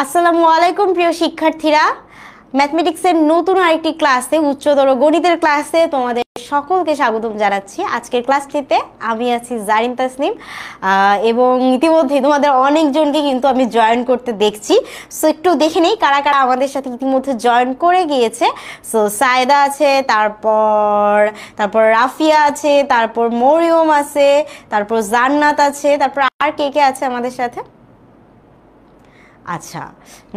আসসালামু আলাইকুম প্রিয় শিক্ষার্থীরা, ম্যাথমেটিক্সের নতুন আরেকটি ক্লাসে, উচ্চতর গণিতের ক্লাসে তোমাদের সকলকে স্বাগতম জানাচ্ছি। আজকের ক্লাসটিতে আমি আছি জারিন তাসনিম, এবং ইতিমধ্যে তোমাদের অনেকজনকে কিন্তু আমি জয়েন করতে দেখছি। সো একটু দেখে নেই কারা কারা আমাদের সাথে ইতিমধ্যে জয়েন করে গিয়েছে। সো সায়দা আছে, তারপর রাফিয়া আছে, তারপর মরিয়ম আছে, তারপর জান্নাত আছে, তারপর আর কে কে আছে আমাদের সাথে? আচ্ছা,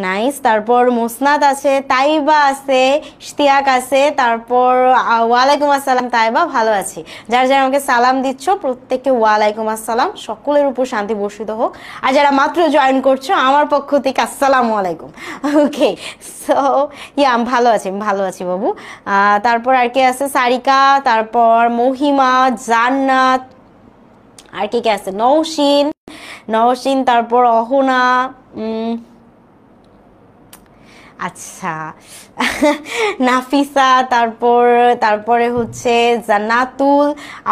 নাইস। তারপর মোসনাদ আছে, তাইবা আছে, ইশতিয়াক আছে, তারপর ওয়ালাইকুম আসসালাম তাইবা, ভালো আছি। যারা যারা আমাকে সালাম দিচ্ছ প্রত্যেককে ওয়ালাইকুম আসসালাম, সকলের উপর শান্তি বর্ষিত হোক। আর যারা মাত্র জয়েন করছো আমার পক্ষ থেকে আসসালামু আলাইকুম। ওকে, সো আমি ভালো আছি বাবু। তারপর আর কে আছে? সারিকা, তারপর মহিমা, জান্নাত, আর কে কে আছে? নওশিন, তারপর অহনা, আচ্ছা, নাফিসা, তারপরে হচ্ছে জান্নাতুল,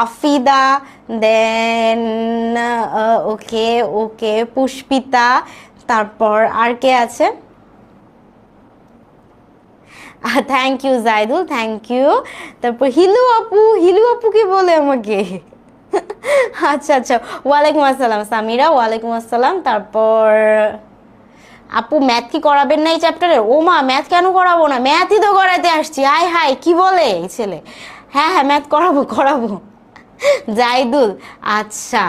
আফিদা, দেন ওকে পুষ্পিতা, তারপর আর কে আছে? Thank you Zaidul, thank you. তারপর হিলু আপু কি বলে আমাকে? আচ্ছা, ওয়ালাইকুম আসসালাম সামিরা, ওয়ালাইকুম আসসালাম। তারপর আপু ম্যাথ কি করাবেন না এই চ্যাপ্টারের? ও মা, ম্যাথ কেন করাবো না, ম্যাথই তো করাতে আসছি। আয় হাই, কি বলে এই ছেলে? হ্যাঁ, ম্যাথ করাবো। জাইদুল, আচ্ছা।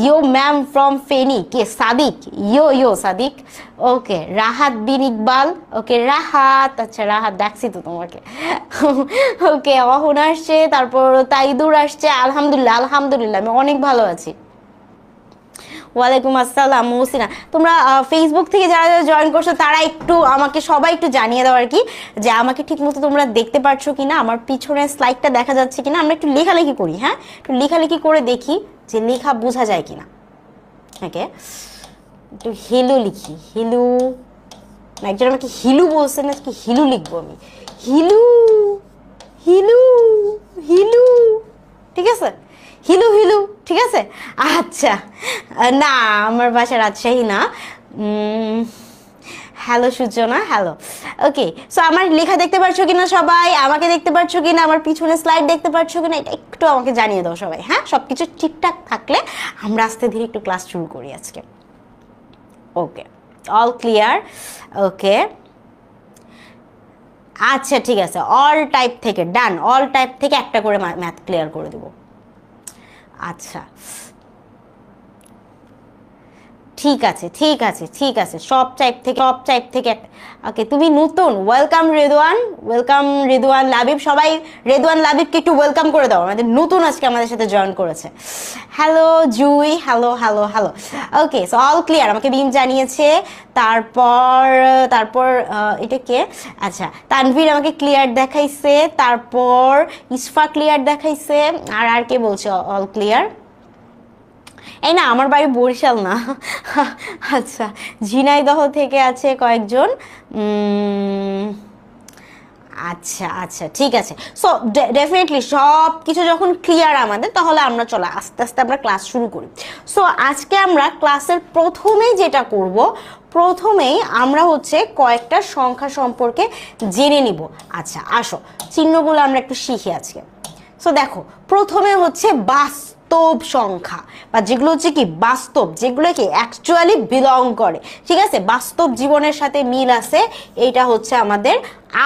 ইয়ো ম্যাম ফ্রম ফেনি, কে? সাদিক, ইয়ো সাদিক। ওকে, রাহাত বিন ইকবাল, ওকে রাহাত, আচ্ছা রাহাত, দেখছি তো তোমাকে। ওকে, অহন আসছে, তারপর তাইদুর আসছে। আলহামদুলিল্লাহ আমি অনেক ভালো আছি। ওয়ালাইকুম আসসালাম মহসিনা। তোমরা ফেসবুক থেকে যারা যারা জয়েন করছো তারা একটু আমাকে সবাই একটু জানিয়ে দাও আর কি, যে আমাকে ঠিক মতো তোমরা দেখতে পাচ্ছ কিনা, আমার পিছনের স্লাইডটা দেখা যাচ্ছে কিনা। আমরা একটু লেখালেখি করি, হ্যাঁ, একটু লেখালেখি করে দেখি যে লেখা বোঝা যায় কিনা। ওকে, একটু হেলু লিখি। হেলু, একজন আমাকে হিলু বলছেন, আজকে হিলু লিখবো আমি। হিলু, ঠিক আছে, হিলু, ঠিক আছে। আচ্ছা, না আমার বাসা রাজশাহী না। হ্যালো সূচনা, হ্যালো। ওকে, সো আমার লেখা দেখতে পাচ্ছ কিনা সবাই, আমাকে দেখতে পাচ্ছ কিনা, আমার পিছনে স্লাইড দেখতে পাচ্ছ কিনা, এটা একটু আমাকে জানিয়ে দাও সবাই। হ্যাঁ, সবকিছু ঠিকঠাক থাকলে আমরা আস্তে ধীরে একটু ক্লাস শুরু করি আজকে। ওকে, অল ক্লিয়ার। ওকে, আচ্ছা ঠিক আছে, অল টাইপ থেকে ডান, অল টাইপ থেকে একটা করে ম্যাথ ক্লিয়ার করে দেব। আচ্ছা ঠিক আছে, সব টাইপ থেকে একটা। ওকে, তুমি নতুন, ওয়েলকাম রেদওয়ান লাবিব, সবাই রেদওয়ান লাবিবকে একটু ওয়েলকাম করে দাও, আমাদের নতুন আজকে আমাদের সাথে জয়েন করেছে। হ্যালো জুই, হ্যালো। ওকে, সো অল ক্লিয়ার, আমাকে বিম জানিয়েছে। তারপর এটা কে? আচ্ছা, তানভীর আমাকে ক্লিয়ার দেখাইছে, তারপর ইসফা ক্লিয়ার দেখাইছে, আর কে বলছে অল ক্লিয়ার? এই না, আমার বাড়ি বরিশাল না। আচ্ছা, ঝিনাইদহ থেকে আছে কয়েকজন। আচ্ছা ঠিক আছে। সো ডেফিনেটলি সব কিছু যখন ক্লিয়ার আমাদের, তাহলে আমরা চলো আস্তে আস্তে আমরা ক্লাস শুরু করি। সো আজকে আমরা ক্লাসের প্রথমেই যেটা করব, প্রথমেই আমরা হচ্ছে কয়েকটা সংখ্যা সম্পর্কে জেনে নিব। আচ্ছা আসো, চিহ্নগুলো আমরা একটু শিখি আজকে। সো দেখো, প্রথমে হচ্ছে বাস্তব সংখ্যা, বা যেগুলো হচ্ছে কি বাস্তব, যেগুলো কি অ্যাকচুয়ালি বিলং করে, ঠিক আছে, বাস্তব জীবনের সাথে মিল আছে, এইটা হচ্ছে আমাদের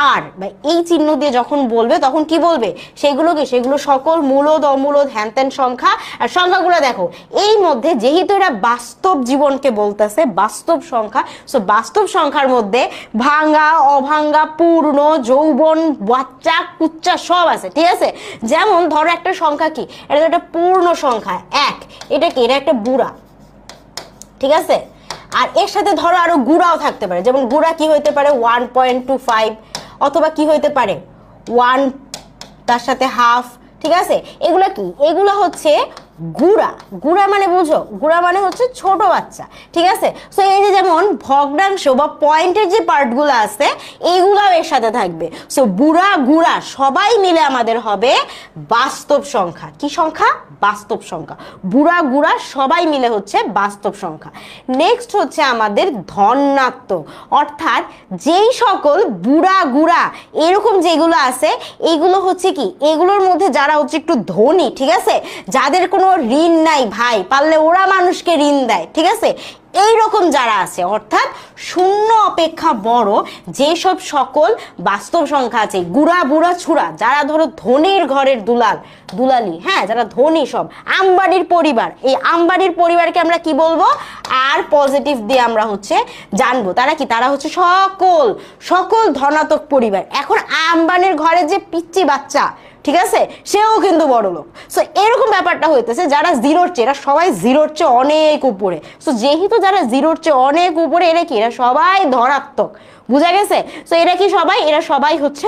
আর, বা এই চিহ্ন দিয়ে যখন বলবে তখন কি বলবে, সেগুলো সকল মূলদ অমূলদ হ্যানত্যান সংখ্যা। আর সংখ্যাগুলো দেখো, এই মধ্যে যেহেতু এরা বাস্তব জীবনকে বলতেছে, বাস্তব সংখ্যা, সো বাস্তব সংখ্যার মধ্যে ভাঙ্গা, অভাঙ্গা, পূর্ণ, যৌবন, বাচ্চা, কুচ্চা সব আছে, ঠিক আছে। যেমন ধরো একটা সংখ্যা কি, এটা তো একটা পূর্ণ সংখ্যা 1, এটা কি, এটা একটা বুড়া, ঠিক আছে। আর এর সাথে ধরো আরো গুড়াও থাকতে পারে, যেমন গুড়া কি হইতে পারে 1.25, অথবা কি হইতে পারে 1, তার সাথে হাফ, ঠিক আছে। এগুলো কি, এগুলো হচ্ছে গুড়া, গুড়া মানে বুঝো, গুড়া মানে হচ্ছে ছোট বাচ্চা, ঠিক আছে। সো এই যে যেমন ভগ্নাংশ বা পয়েন্টের যে পার্টগুলো আছে এইগুলাও এর সাথে থাকবে। সো বুড়া গুড়া সবাই মিলে আমাদের হবে বাস্তব সংখ্যা। কি সংখ্যা? বাস্তব সংখ্যা। বুড়া গুড়া সবাই মিলে হচ্ছে বাস্তব সংখ্যা। নেক্সট হচ্ছে আমাদের ধনাত্মক, অর্থাৎ যেই সকল বুড়া গুড়া এরকম যেগুলো আছে এইগুলো হচ্ছে কি, এগুলোর মধ্যে যারা হচ্ছে একটু ধনী, ঠিক আছে, যাদের কোনো ঋণ নাই ভাই, পারলে ওরা মানুষকে ঋণ দেয়, ঠিক আছে, এইরকম যারা আছে, অর্থাৎ শূন্য অপেক্ষা বড় যেসব সকল বাস্তব সংখ্যা আছে, গুড়া বুড়া ছুড়া, যারা ধরো ধনীর ঘরের দুলাল দুলালি, হ্যাঁ, যারা ধনী, সব আম্বানির পরিবার, এই আম্বানির পরিবারকে আমরা কি বলবো? আর পজিটিভ দিয়ে আমরা হচ্ছে জানবো তারা কি, তারা হচ্ছে সকল সকল ধনাত্মক পরিবার। এখন আম্বানির ঘরের যে পিচ্চি বাচ্চা, ঠিক আছে, সেও কিন্তু বড় লোক। সো এরকম ব্যাপারটা হইতেছে, যারা জিরোর চেয়ে, এরা সবাই জিরোর চেয়ে অনেক উপরে। সো যেহেতু যারা জিরোর চেয়ে অনেক উপরে, এরা কি, এরা সবাই ধনাত্মক, বুঝা গেছে? সো এরা কি সবাই, এরা সবাই হচ্ছে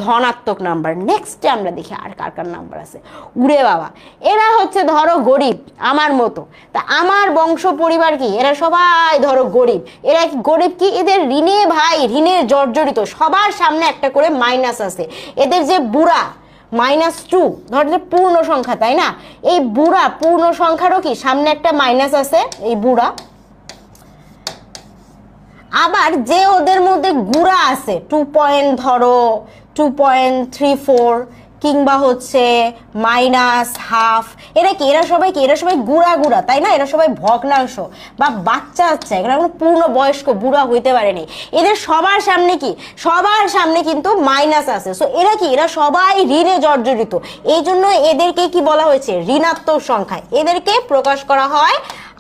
ধনাত্মক নাম্বার। নেক্সটে আমরা দেখি আর কার কার নাম্বার আছে। উড়ে বাবা, এরা হচ্ছে ধরো গরিব আমার মতো, তা আমার বংশ পরিবার কি, এরা সবাই ধরো গরিব। এরা কি গরিব? কি এদের ঋণে ভাই, ঋণে জর্জরিত, সবার সামনে একটা করে মাইনাস আছে। এদের যে বুড়া -2 ধর যে পূর্ণ সংখ্যা, তাই না, এই বুড়া পূর্ণ সংখ্যারও কি সামনে একটা মাইনাস আছে, এই বুড়া। আবার যে ওদের মধ্যে গুড়া আছে 2 ধরো 2.34 কিংবা হচ্ছে -1/2, এরা কি, এরা সবাই কি, এরা সবাই গুড়া গুড়া, তাই না, এরা সবাই ভগ্নাংশ বা বাচ্চা আছে, এরা কোনো পূর্ণ বয়স্ক বুড়া হইতে পারেনি। এদের সবার সামনে কি, সবার সামনে কিন্তু মাইনাস আছে। সো এরা কি, এরা সবাই ঋণে জর্জরিত, এই জন্য এদেরকে কি বলা হয়েছে? ঋণাত্মক সংখ্যায় এদেরকে প্রকাশ করা হয়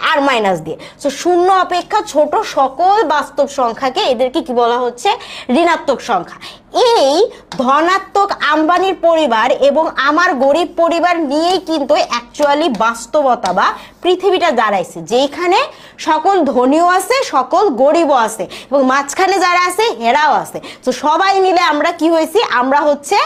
আর মাইনাস দিয়ে। সো শূন্য অপেক্ষা ছোট সকল বাস্তব সংখ্যাকে এদেরকে কি বলা হচ্ছে? ঋণাত্মক সংখ্যা। এই ধনাত্মক আম্বানির পরিবার এবং আমার গরিব পরিবার নিয়েই কিন্তু অ্যাকচুয়ালি বাস্তবতা বা পৃথিবীটা দাঁড়াইছে, যেখানে সকল ধনীও আছে, সকল গরিবও আছে, এবং মাঝখানে যারা আছে হেরাও আছে। তো সবাই মিলে আমরা কি হয়েছি? আমরা হচ্ছে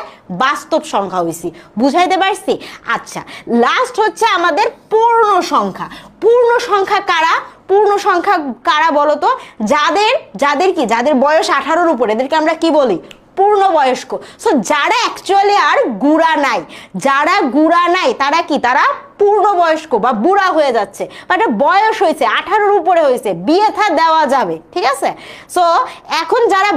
বাস্তব সংখ্যা হয়েছি। বুঝাইতে পারছি? আচ্ছা, লাস্ট হচ্ছে আমাদের পূর্ণ সংখ্যা। পূর্ণ সংখ্যা কারা? পূর্ণ সংখ্যা কারা বলতো? যাদের যাদের কি, যাদের বয়স 18-র উপরে, এদেরকে আমরা কি বলি? পূর্ণ বয়স্ক। সো যারা অ্যাকচুয়ালি আর গুড়া নাই, যারা গুড়া নাই তারা কি, তারা পূর্ণ বয়স্ক বা বুড়া হয়ে যাচ্ছে, বাট বয়স হয়েছে 18-র উপরে হয়েছে, বিয়ে থা দেওয়া যাবে, ঠিক আছে। সো এখন যারা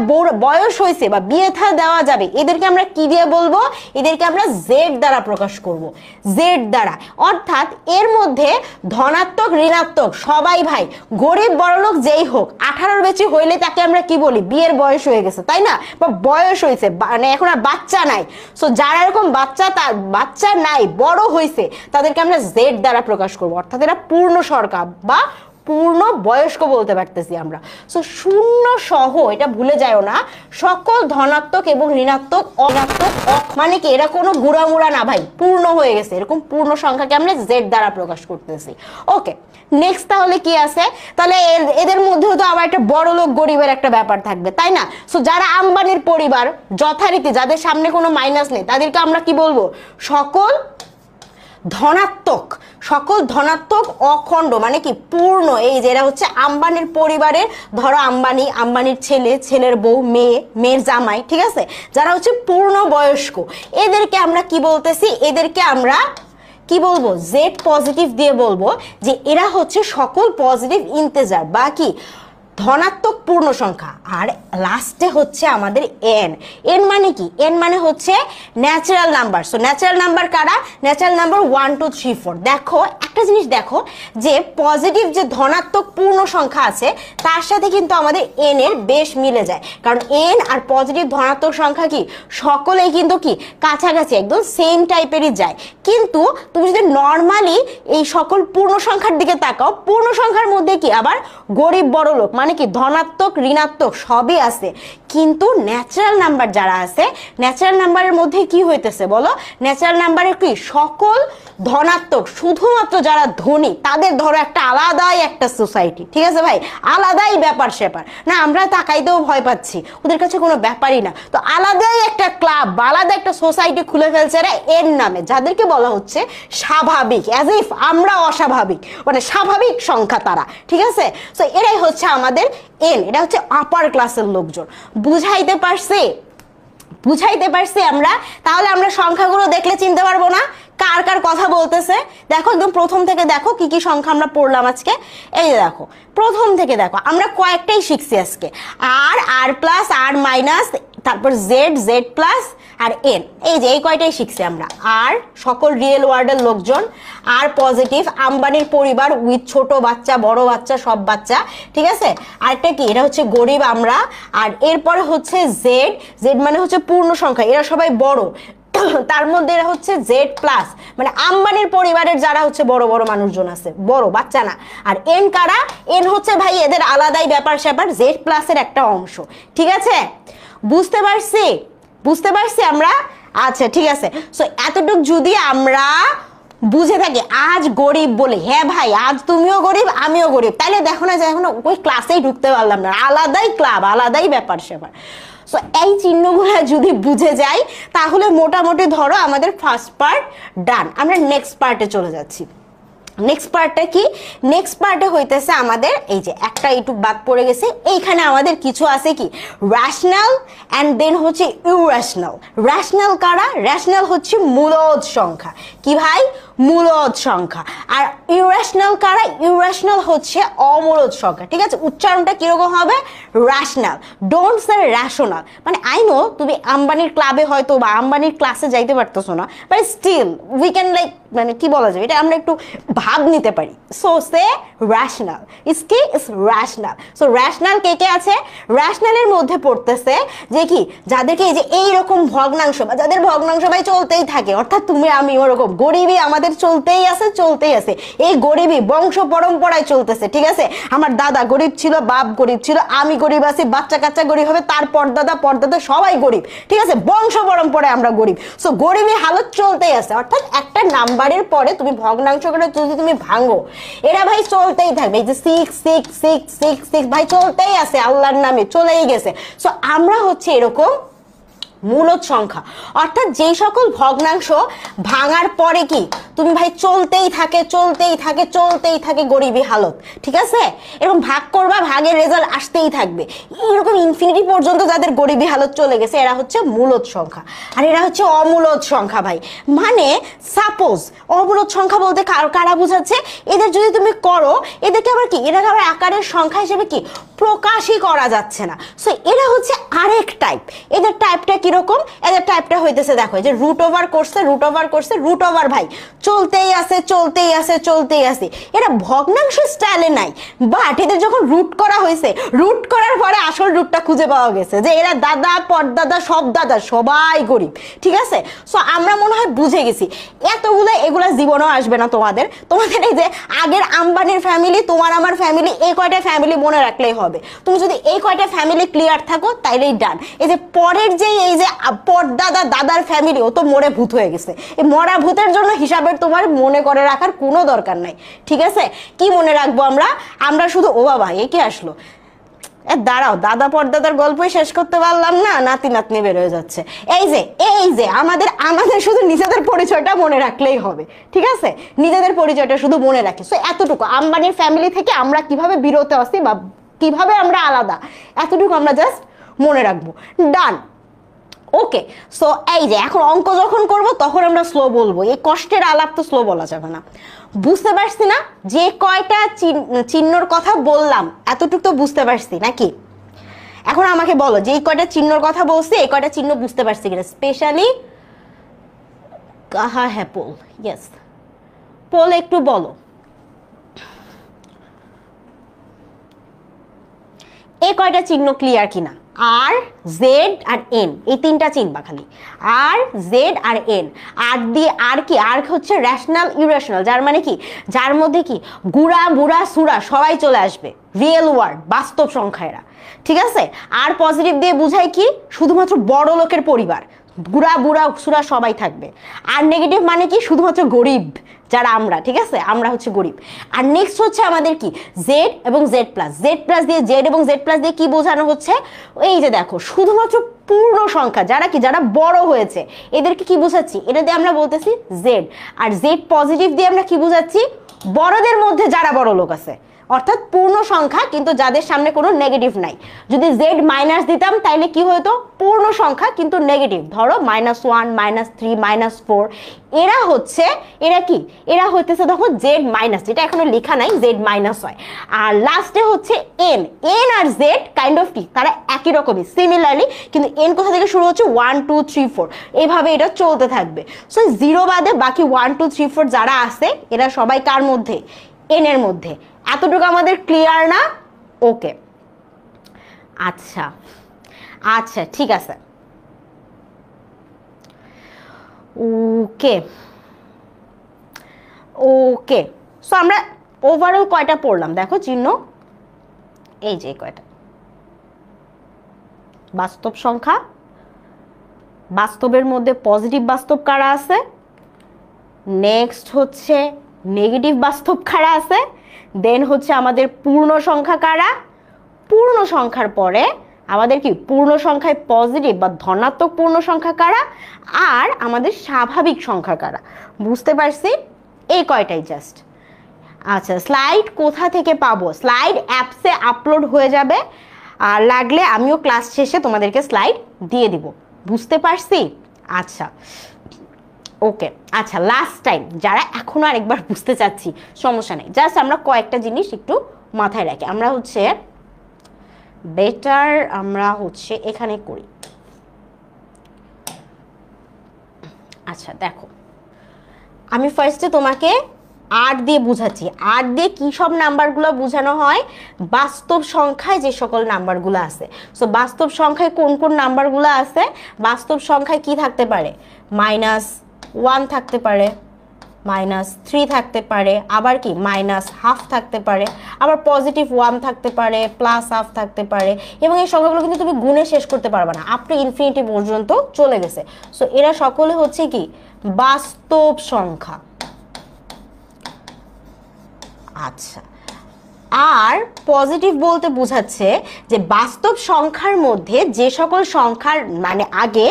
বয়স হয়েছে বা বিয়ে থা দেওয়া যাবে, এদেরকে আমরা কি দিয়ে বলবো? এদেরকে আমরা জেড দ্বারা প্রকাশ করব, জেড দ্বারা। অর্থাৎ এর মধ্যে ধনাত্মক ঋণাত্মক সবাই ভাই, গরিব বড়লোক যেই হোক, 18-র বেশি হইলে তাকে আমরা কি বলি? বিয়ের বয়স হয়ে গেছে, তাই না, বা বয়স হয়েছে, মানে এখন আর বাচ্চা নাই। সো যারা এরকম বাচ্চা নাই, বড় হয়েছে, তাদেরকে আমরা জেড দ্বারা প্রকাশ করব, অর্থাৎ এরা পূর্ণ সংখ্যা বা পূর্ণ বয়স্ক বলতে পারতেছি আমরা। সো শূন্য সহ, এটা ভুলে যাও না, সকল ধনাত্মক এবং ঋণাত্মক অঋণাত্মক মানে কি, এরা কোনো গুড়ামুড়া না ভাই, পূর্ণ হয়ে গেছে, এরকম পূর্ণ সংখ্যাকে আমরা জেড দ্বারা প্রকাশ করতেছি। ওকে, নেক্সট তাহলে কি আছে? তাহলে এদের মধ্যেও তো আবার একটা বড় লোক গরিবের একটা ব্যাপার থাকবে, তাই না। সো যারা আম্বানির পরিবার, যথারীতি যাদের সামনে কোনো মাইনাস নেই, তাদেরকে আমরা কি বলবো? সকল ধনাত্মক, সকল ধনাত্মক অখণ্ড মানে কি পূর্ণ। এই যেটা হচ্ছে আম্বানির পরিবারের, ধরো আম্বানি, আম্বানির ছেলে, ছেলের বউ, মেয়ে, মেয়ের জামাই, ঠিক আছে, যারা হচ্ছে পূর্ণ বয়স্ক, এদেরকে আমরা কি বলতেছি? এদেরকে আমরা কি বলবো? জেড পজিটিভ দিয়ে বলবো যে এরা হচ্ছে সকল পজিটিভ ইন্টিজার বা কি ধনাত্মক পূর্ণ সংখ্যা। আর লাস্টে হচ্ছে আমাদের এন। এন মানে কি? এন মানে হচ্ছে natural number. So natural number কারা? Natural number 1 2 3 4। দেখো একটা জিনিস, দেখো যে পজিটিভ যে ধনাত্মক পূর্ণ সংখ্যা আছে তার সাথে কিন্তু আমাদের এন এর বেশ মিলে যায়, কারণ এন আর পজিটিভ ধনাত্মক সংখ্যা কি সকলেই কিন্তু কি কাছাকাছি, একদম সেম টাইপেরই যায়। কিন্তু তুমি যদি নর্মালি এই সকল পূর্ণ সংখ্যার দিকে তাকাও, পূর্ণ সংখ্যার মধ্যে কি আবার গরিব বড় লোক মানে কি ধনাত্মক ঋণাত্মক সবই আছে, কিন্তু ন্যাচারাল নাম্বার যারা আছে, ন্যাচারাল নাম্বারের মধ্যে কি হইতেছে বলো? ন্যাচারাল নাম্বারের কি সকল ধনাত্মক শুধুমাত্র যারা ধনী তাদের ধরো একটা আলাদাই একটা সোসাইটি, ঠিক আছে ভাই, আলাদাই ব্যাপার স্যাপার না, আমরা তাকাইতেও ভয় পাচ্ছি, ওদের কাছে কোনো ব্যাপারই না। তো আলাদাই একটা ক্লাব বা আলাদা একটা সোসাইটি খুলে ফেলছে এরা এর নামে, যাদেরকে বলা হচ্ছে স্বাভাবিক, অ্যাজ ইফ আমরা অস্বাভাবিক, মানে স্বাভাবিক সংখ্যা তারা, ঠিক আছে। সো এরাই হচ্ছে আমাদের এন, এটা হচ্ছে আপার ক্লাসের লোকজন। বুঝাইতে পারছি? বুঝাইতে পারছি আমরা? তাহলে আমরা সংখ্যাগুলো দেখলে চিনতে পারবো না কার কার কথা বলতেছে। দেখো একদম প্রথম থেকে দেখো কি কি সংখ্যা আমরা পড়লাম আজকে। এই যে দেখো প্রথম থেকে দেখো আমরা কয়েকটাই শিখছি আজকে, আর আর প্লাস আর মাইনাস, তারপর জেড, জেড প্লাস আর এন, এই যে এই কয়টাই শিখছি আমরা। আর সকল রিয়েল ওয়ার্ল্ডের লোকজন, আর পজিটিভ আম্বানির পরিবার উইথ ছোট বাচ্চা বড় বাচ্চা সব বাচ্চা, ঠিক আছে। আরেকটা কি, এটা হচ্ছে গরিব আমরা। আর এরপরে হচ্ছে জেড, জেড মানে হচ্ছে পূর্ণ সংখ্যা, এরা সবাই বড়, তার মধ্যে এরা হচ্ছে জেড প্লাস, মানে আম্বানির পরিবারের যারা হচ্ছে বড় বড় মানুষজন আছে, বড় বাচ্চা না। আর এন কারা? এন হচ্ছে ভাই এদের আলাদাই ব্যাপার স্যাপার, জেড প্লাসের একটা অংশ, ঠিক আছে। বুঝতে পারছি? বুঝতে পারছি আমরা? আচ্ছা ঠিক আছে। সো এতটুক যদি আমরা বুঝে থাকি, আজ গরিব বলে, হ্যাঁ ভাই আজ তুমিও গরিব আমিও গরিব, তাহলে দেখো না যে এখন ওই ক্লাসেই ঢুকতে পারলাম না, আলাদাই ক্লাব, আলাদাই ব্যাপার স্যাপার। সো এই চিহ্নগুলো যদি বুঝে যাই তাহলে মোটামুটি ধরো আমাদের ফার্স্ট পার্ট ডান। আমরা নেক্সট পার্টে চলে যাচ্ছি। নেক্সট পার্টটা কি? নেক্সট পার্টে হইতেছে আমাদের এই যে একটা এইটুক বাদ পড়ে গেছে, এইখানে আমাদের কিছু আছে কি রেশনাল অ্যান্ড দেন হচ্ছে ইউরেশনাল। রেশনাল কারা? রেশনাল হচ্ছে মূলদ সংখ্যা, কি ভাই? মূলদ সংখ্যা। আর ইউরেশনাল কারা? ইউরেশনাল হচ্ছে অমূলদ সংখ্যা, ঠিক আছে। উচ্চারণটা কিরকম হবে? Rational, don't say rational. মানে আই নো তুমি আম্বানির ক্লাবে হয়তো বা আম্বানির ক্লাসে যাইতে পারতেছো না, but still we can like, মানে কি বলা যায় এটা আমরা একটু ভাব নিতে পারি। সো সে রেশনাল, ইস কি ইস রেশনাল। সো রেশনাল কে কে আছে? রেশনালের মধ্যে পড়তেছে যে কি যাদেরকে এই যে এইরকম ভগ্নাংশ বা যাদের ভগ্নাংশ ভাই চলতেই থাকে, অর্থাৎ তুমি আমি ওরকম গরিবই আমাদের চলতেই আছে চলতেই আছে, এই গরিবই বংশ পরম্পরায় চলতেছে, ঠিক আছে। আমার দাদা গরিব ছিল, বাপ গরিব ছিল, আমি গরিব আছি, বাচ্চা কাচ্চা গরিব হবে, তার পরদাদা পরদাদা সবাই গরিব, ঠিক আছে, বংশ পরম্পরায় আমরা গরিব। সো গরিবই হালত চলতেই আছে, অর্থাৎ একটা নাম্বারের পরে তুমি ভগ্নাংশ করে যদি তুমি ভাঙো এরা ভাই চলতেই থাকবে। এই যে 6 6 6 6 6 ভাই চলতেই আছে, আল্লাহর নামে চলেই গেছে। সো আমরা হচ্ছে এরকম মূলদ সংখ্যা, অর্থাৎ যেই সকল ভগ্নাংশ ভাঙার পরে কি তুমি ভাই চলতেই থাকে চলতেই থাকে চলতেই থাকে গরিবী হালত, ঠিক আছে। এরকম ভাগ করবা, ভাগের রেজাল্ট আসতেই থাকবে, এরকম ইনফিনিটি পর্যন্ত যাদের গরিবী হালত চলে গেছে এরা হচ্ছে মূলদ সংখ্যা। আর এরা হচ্ছে অমূলদ সংখ্যা ভাই। মানে সাপোজ অমূলদ সংখ্যা বলতে কারা বোঝাচ্ছে? এদের যদি তুমি করো এদেরকে আবার কি, এরা আবার আকারের সংখ্যা হিসেবে কি প্রকাশই করা যাচ্ছে না। সো এরা হচ্ছে আরেক টাইপ। এদের টাইপটা কিরকম? এদের টাইপটা হইতেছে দেখো যে রুট ওভার করছে, রুট ওভার করছে, রুট ওভার ভাই চলতেই আছে চলতেই আছে চলতেই আছে। এরা ভগ্নাংশ স্টাইলে নাই, বাট এদের যখন রুট করা হয়েছে, রুট করার পরে আসল রুটটা খুঁজে পাওয়া গেছে যে এরা দাদা পরদাদা সব দাদা সবাই গরিব, ঠিক আছে। সো আমরা মনে হয় বুঝে গেছি। এতগুলো এগুলা জীবনও আসবে না তোমাদের। তোমাদের এই যে আগের আম্বানির ফ্যামিলি, তোমার আমার ফ্যামিলি, এই কয়টা ফ্যামিলি মনে রাখলেই হবে। তুমি যদি এই কয়টা ফ্যামিলি ক্লিয়ার থাকো তাইলেই ডান। এই যে পরের যে এই যে পরদাদা দাদার ফ্যামিলি, ও তো মরে ভূত হয়ে গেছে। এই মরা ভূতের জন্য হিসাবের তোমার মনে করে রাখার কোনো দরকার নাই, ঠিক আছে। কি মনে রাখবো আমরা? আমরা শুধু ও বাবা এ কি আসলো, দাঁড়াও দাদা পরদাদার গল্পই শেষ করতে পারলাম না, নাতি নাতনি বের হয়ে যাচ্ছে। এই যে আমাদের শুধু নিজেদের পরিচয়টা মনে রাখলেই হবে, ঠিক আছে। নিজেদের পরিচয়টা শুধু মনে রাখি। সো এতটুকু আম্বানির ফ্যামিলি থেকে আমরা কিভাবে বিরত আছি বা কিভাবে আমরা আলাদা, এতটুকু আমরা জাস্ট মনে রাখবো, ডান। ওকে। সো এই যে এখন অঙ্ক যখন করব তখন আমরা স্লো বলবো, এই কষ্টের আলাপ তো স্লো বলা যাবে না। বুঝতে পারছি না যে কয়টা চিহ্নর কথা বললাম? এতটুকু তো বুঝতে পারছি নাকি? এখন আমাকে বলো যে এই কয়টা চিহ্নর কথা বলছি এই কয়টা চিহ্ন বুঝতে পারছি কিনা। স্পেশালি কাহা হ্যাঁ পোল, ইয়েস পোল, একটু বলো এই কয়টা চিহ্ন ক্লিয়ার কিনা। আর জেড আর এন, এই তিনটা চিনবা খালি, আর জেড আর এন। আর দিয়ে আর কি, আর হচ্ছে রেশনাল ইউরেশনাল, যার মানে কি যার মধ্যে কি গুড়া বুড়া সুরা সবাই চলে আসবে, রিয়েল ওয়ার্ড বাস্তব সংখ্যা এরা, ঠিক আছে। আর পজিটিভ দিয়ে বুঝায় কি শুধুমাত্র বড় লোকের পরিবার, বুড়া বুড়া সুরা সবাই থাকবে। আর নেগেটিভ মানে কি, শুধুমাত্র গরিব যারা আমরা, ঠিক আছে, আমরা হচ্ছে গরিব। আর নেক্সট হচ্ছে আমাদের কি, জেড এবং জেড প্লাস। জেড প্লাস দিয়ে, জেড এবং জেড প্লাস দিয়ে কি বোঝানো হচ্ছে, এই যে দেখো শুধুমাত্র পূর্ণ সংখ্যা যারা কি, যারা বড় হয়েছে এদেরকে কি বোঝাচ্ছি, এটা দিয়ে আমরা বলতেছি জেড। আর জেড পজিটিভ দিয়ে আমরা কি বোঝাচ্ছি, বড়দের মধ্যে যারা বড় লোক আছে, অর্থাৎ পূর্ণ সংখ্যা কিন্তু যাদের সামনে কোনো নেগেটিভ নাই। যদি জেড মাইনাস দিতাম তাইলে কি হতো, পূর্ণ সংখ্যা কিন্তু নেগেটিভ, ধরো -1 -3 -4, এরা হচ্ছে, এরা কি, এরা হইতেছে তখন জেড মাইনাস, যেটা এখনো লেখা নাই, জেড মাইনাস হয়। আর লাস্টে হচ্ছে এন। এন আর জেড কাইন্ড অফ কি, তারা একই রকমই, সিমিলারলি, কিন্তু এন কোথা থেকে শুরু হচ্ছে, 1 2 3 4, এইভাবে এটা চলতে থাকবে। সো 0 বাদে বাকি 1 2 3 4 যারা আছে এরা সবাই কার মধ্যে, এন এর মধ্যে। এতটুকু আমাদের ক্লিয়ার না? ওকে, আচ্ছা আচ্ছা ঠিক আছে, ওকে ওকে। সো আমরা ওভারঅল কয়টা পড়লাম দেখো চিহ্ন, এই যে কয়টা, বাস্তব সংখ্যা, বাস্তবের মধ্যে পজিটিভ বাস্তব কারা আছে, নেক্সট হচ্ছে নেগেটিভ বাস্তব কারা আছে, দেন হচ্ছে আমাদের পূর্ণ সংখ্যা কারা, পূর্ণ সংখ্যার পরে আমাদের কি পূর্ণ সংখ্যায় পজিটিভ বা ধনাত্মক পূর্ণ সংখ্যা কারা, আর আমাদের স্বাভাবিক সংখ্যা কারা। বুঝতে পারছি? এই কয়টাই জাস্ট। আচ্ছা, স্লাইড কোথা থেকে পাবো? স্লাইড অ্যাপসে আপলোড হয়ে যাবে, আর লাগলে আমিও ক্লাস শেষে তোমাদেরকে স্লাইড দিয়ে দিব। বুঝতে পারছি? আচ্ছা ওকে। আচ্ছা, লাস্ট টাইম যারা এখনো আরেকবার বুঝতে চাচ্ছি, সমস্যা নেই, জাস্ট আমরা কয়েকটা জিনিস একটু মাথায় রাখি। আমরা হচ্ছে বেটার, আমরা হচ্ছে এখানে করি। আচ্ছা দেখো, আমি ফার্স্টে তোমাকে 8 দিয়ে বুঝাচ্ছি। 8 দিয়ে কি সব নাম্বারগুলো বোঝানো হয়, বাস্তব সংখ্যায় যে সকল নাম্বারগুলো আছে। সো বাস্তব সংখ্যায় কোন কোন নাম্বারগুলো আছে, বাস্তব সংখ্যায় কি থাকতে পারে, -1 থাকতে পারে, -3 থাকতে পারে, আবার কি -1/2 থাকতে পারে, আবার +1 থাকতে পারে, +1/2 থাকতে পারে, এবং এই সংখ্যাগুলো কিন্তু তুমি গুণে শেষ করতে পারবে না, আপ টু ইনফিনিটি পর্যন্ত চলে গেছে। সো এরা সকলে হচ্ছে কি বাস্তব সংখ্যা। আচ্ছা, আর পজিটিভ বলতে বোঝাচ্ছে যে বাস্তব সংখ্যার মধ্যে যে সকল সংখ্যার মানে আগে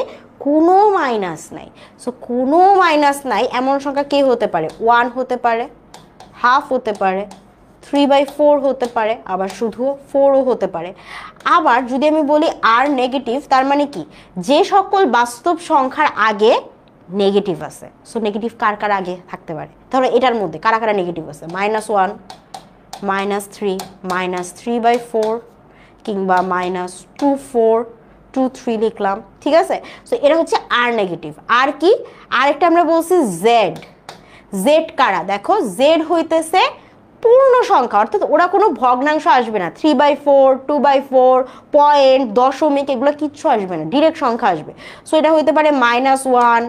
কোনো মাইনাস নাই। সো কোনো মাইনাস নাই এমন সংখ্যা কে হতে পারে, 1 হতে পারে, 1/2 হতে পারে, 3/4 হতে পারে, আবার শুধু 4ও হতে পারে। আবার যদি আমি বলি আর নেগেটিভ, তার মানে কি, যে সকল বাস্তব সংখ্যার আগে নেগেটিভ আছে। সো নেগেটিভ কার কার আগে থাকতে পারে, ধরো এটার মধ্যে কারা কারা নেগেটিভ আছে, -1 -3 -3/4, কিংবা -2 4 2 3 লিখলাম, ঠিক আছে। সো এটা হচ্ছে আর নেগেটিভ। আর কি, আরেকটা আমরা বলছি জেড। জেড কারা, দেখো জেড হইতেছে পূর্ণ সংখ্যা, অর্থাৎ ওরা কোনো ভগ্নাংশ আসবে না, 3/4 2/4 পয়েন্ট দশমিক এগুলো কিচ্ছু আসবে না, ডিরেক্ট সংখ্যা আসবে। সো এটা হইতে পারে -1